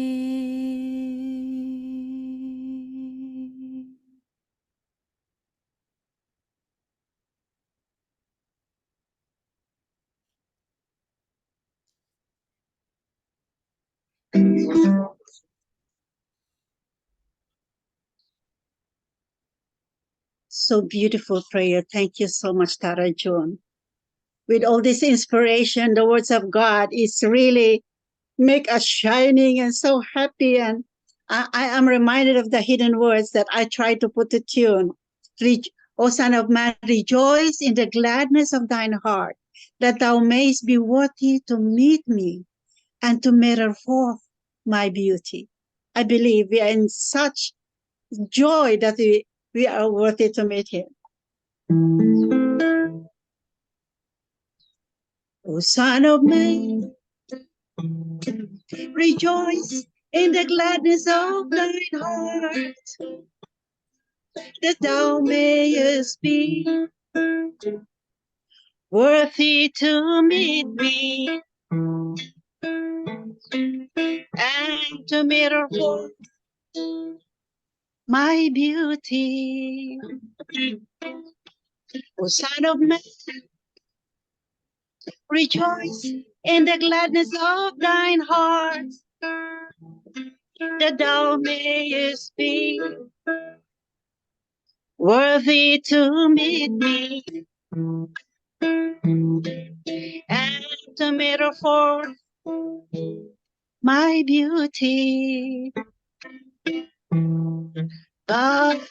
So beautiful prayer. Thank you so much, Tara Joan. With all this inspiration, the words of God is really make us shining and so happy. And I am reminded of the hidden words that I try to put to tune. O Son of Man, rejoice in the gladness of thine heart, that thou mayst be worthy to meet me and to mirror forth my beauty. I believe we are in such joy that we are worthy to meet him. O Son of Man, rejoice in the gladness of thine heart, that thou mayest be worthy to meet me and to mirror forth my beauty. O Son of Man, rejoice in the gladness of thine heart, that thou mayest be worthy to meet me, and to mirror forth my beauty. God,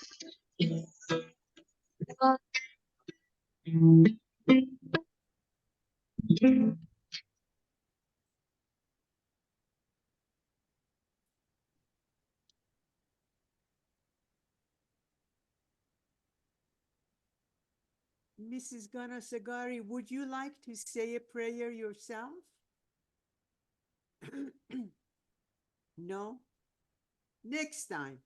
Mrs. Ganasagari, would you like to say a prayer yourself? No? Next time.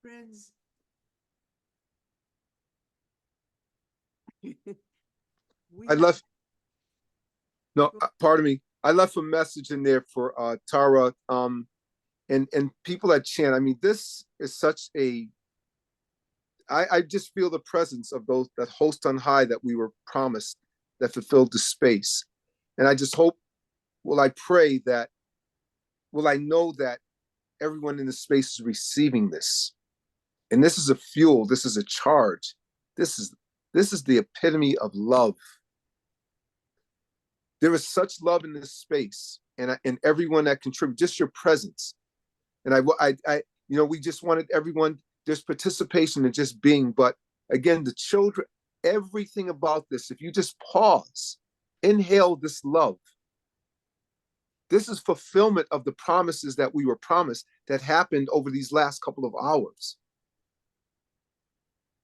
Friends, I left, no, pardon me. I left a message in there for Tara and people that chant. I mean, this is such a, I just feel the presence of those, that host on high that we were promised, that fulfilled the space. And I just hope, well, I pray that, well, I know that everyone in the space is receiving this. And this is a fuel, this is a charge. This is the epitome of love. There is such love in this space, and everyone that contributes, just your presence. And I you know, we just wanted everyone, there's participation in just being, but again, the children, everything about this, if you just pause, inhale this love. This is fulfillment of the promises that we were promised that happened over these last couple of hours.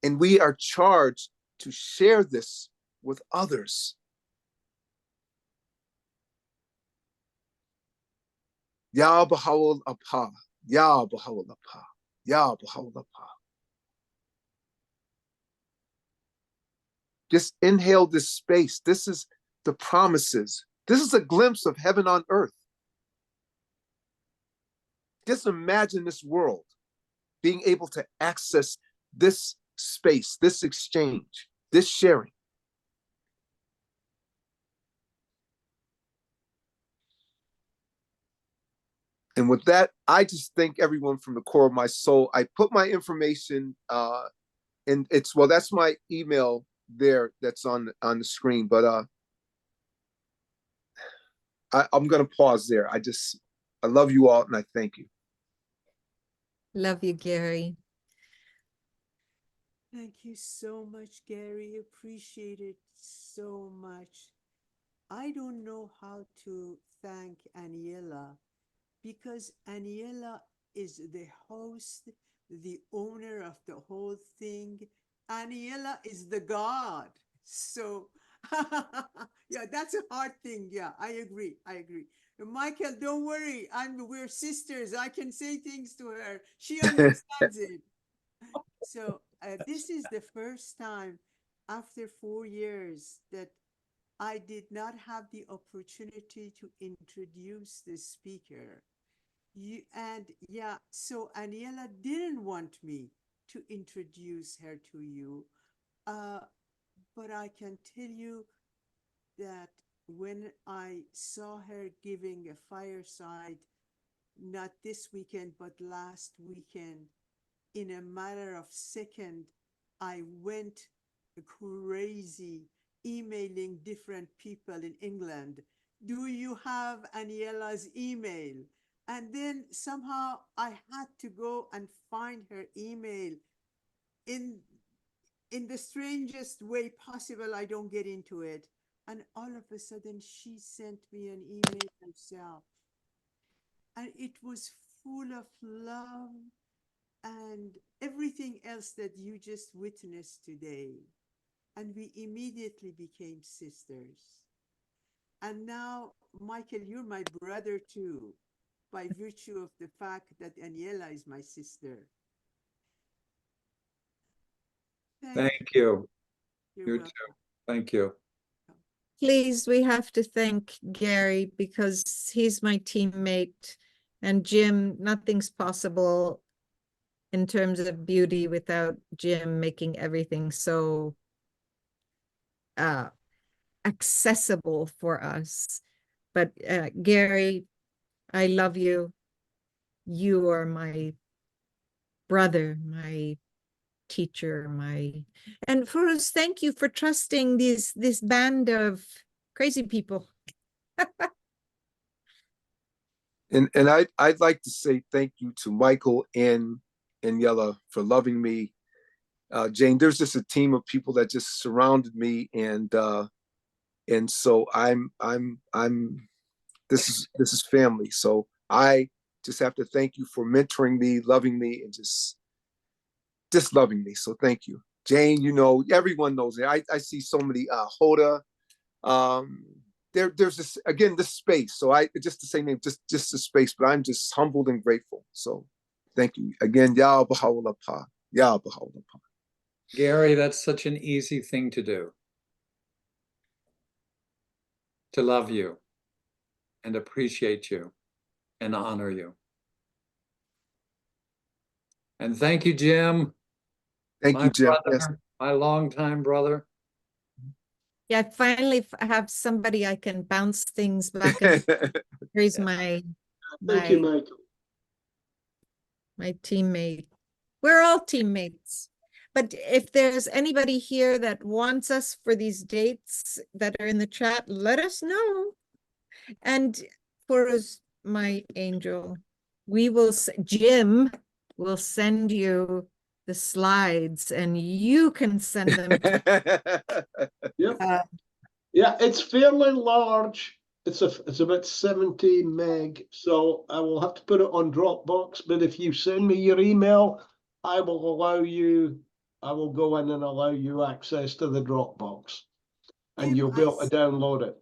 And we are charged to share this with others. Ya Baha'u'llah Apa, Ya Baha'u'llah Apa, Ya Baha'u'llah Apa. Just inhale this space. This is the promises. This is a glimpse of heaven on earth. Just imagine this world being able to access this space, this exchange, this sharing. And with that, I just thank everyone from the core of my soul. I put my information and it's, well, that's my email there that's on the screen, but I'm gonna pause there. I love you all and I thank you. Love you, Gary. thank you so much, Gary. Appreciate it so much. I don't know how to thank Aniela, because Aniela is the host, the owner of the whole thing. Aniela is the God. So, yeah, that's a hard thing. Yeah, I agree. Michael, don't worry. We're sisters. I can say things to her. She understands it. So this is the first time after 4 years that I did not have the opportunity to introduce the speaker. So Aniela didn't want me to introduce her to you, but I can tell you that when I saw her giving a fireside, not this weekend, but last weekend, in a matter of seconds, I went crazy emailing different people in England. Do you have Aniela's email? And then somehow I had to go and find her email in the strangest way possible. I don't get into it. And all of a sudden she sent me an email herself. And it was full of love and everything else that you just witnessed today. And we immediately became sisters. And now, Michael, you're my brother too, by virtue of the fact that Aniela is my sister. Thank you. You're You welcome. too. Thank you. Please, we have to thank Gary because he's my teammate, and Jim, nothing's possible in terms of beauty without Jim making everything so accessible for us. But Gary, I love you. You are my brother, my teacher, and Furuz, thank you for trusting this band of crazy people. And I'd like to say thank you to Michael and Aniela for loving me. Jane, there's just a team of people that just surrounded me, and so this is family. So I just have to thank you for mentoring me, loving me, and just loving me. So thank you, Jane. You know, everyone knows it. I see so many Hoda. There's this again, this space. So I just the same name, just the space. But I'm just humbled and grateful. So thank you again. Ya Baha'u'llah Pa. Ya Baha'u'llah Pa. Gary, that's such an easy thing to do. To love you and appreciate you and honor you. And thank you, Jim. Thank you, Jim. Brother, Yes. my longtime brother. Yeah, I finally have somebody I can bounce things back and forth. Here's Thank you, Michael. my teammate. We're all teammates. But if there's anybody here that wants us for these dates that are in the chat, let us know. And for us, my angel, Jim will send you the slides and you can send them to Yep. Yeah, it's fairly large. It's about 70 meg, so I will have to put it on Dropbox. But if you send me your email, I will go in and allow you access to the Dropbox, and Jim, you'll be able to download it.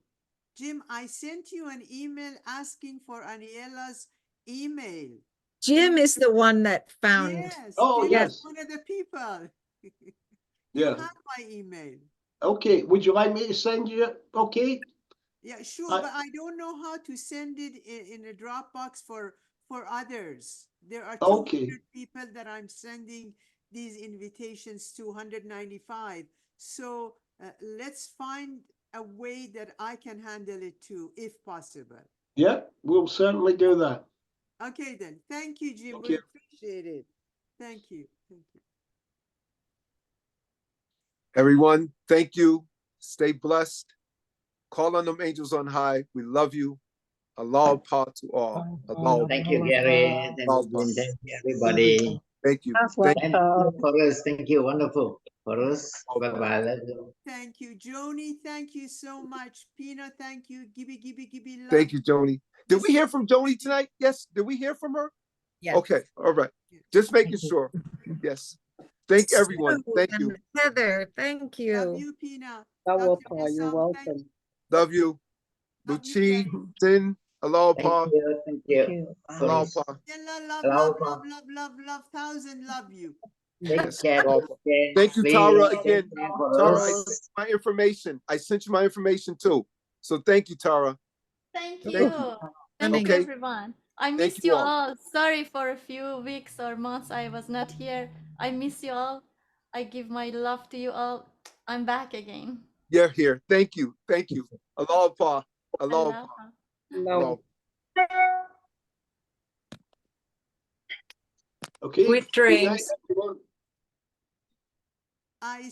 Jim, I sent you an email asking for Aniela's email. Jim is the one that found. Yes. Oh, Jim yes. is one of the people. You Yeah. have my email. Okay. Would you like me to send you it? Okay. Yeah, sure, but I don't know how to send it in a Dropbox for others. There are 200 people that I'm sending these invitations to, 195. So let's find a way that I can handle it too, if possible. Yeah, we'll certainly do that. Okay, then. Thank you, Jim. Thank We you. appreciate it. Thank you. Thank you. Everyone, thank you. Stay blessed. Call on them angels on high. We love you. Allah Pa to all. Allah. Thank you, Gary. Thank you, Jim. Thank you, everybody. Thank you. Thank you, Forrest. Thank you. Wonderful. Forrest. Bye-bye. Thank you, Joni. Thank you so much. Pina, thank you. Gibby, love. Thank you, Joni. Did we hear from Joni tonight? Yes. Did we hear from her? Yes. Okay. All right. Just making sure. Yes. Thank everyone. Thank you. And Heather, thank you. Love you, Pina. You're welcome. Love you. Luchi, Sin, Allah Pa. Thank you. Allah Pa. Love, thousand love you. Yes. Thank you, Tara, again. Tara, I sent you my information. I sent you my information too. So thank you, Tara. Thank you. Thank you. Thank you, Okay. everyone. I Thank miss you you all. all. Sorry for a few weeks or months I was not here. I miss you all. I give my love to you all. I'm back again. You're here. Thank you. Thank you. Allah Pa. Allah Pa. Allah. Okay. Sweet Good night, dreams. everyone. I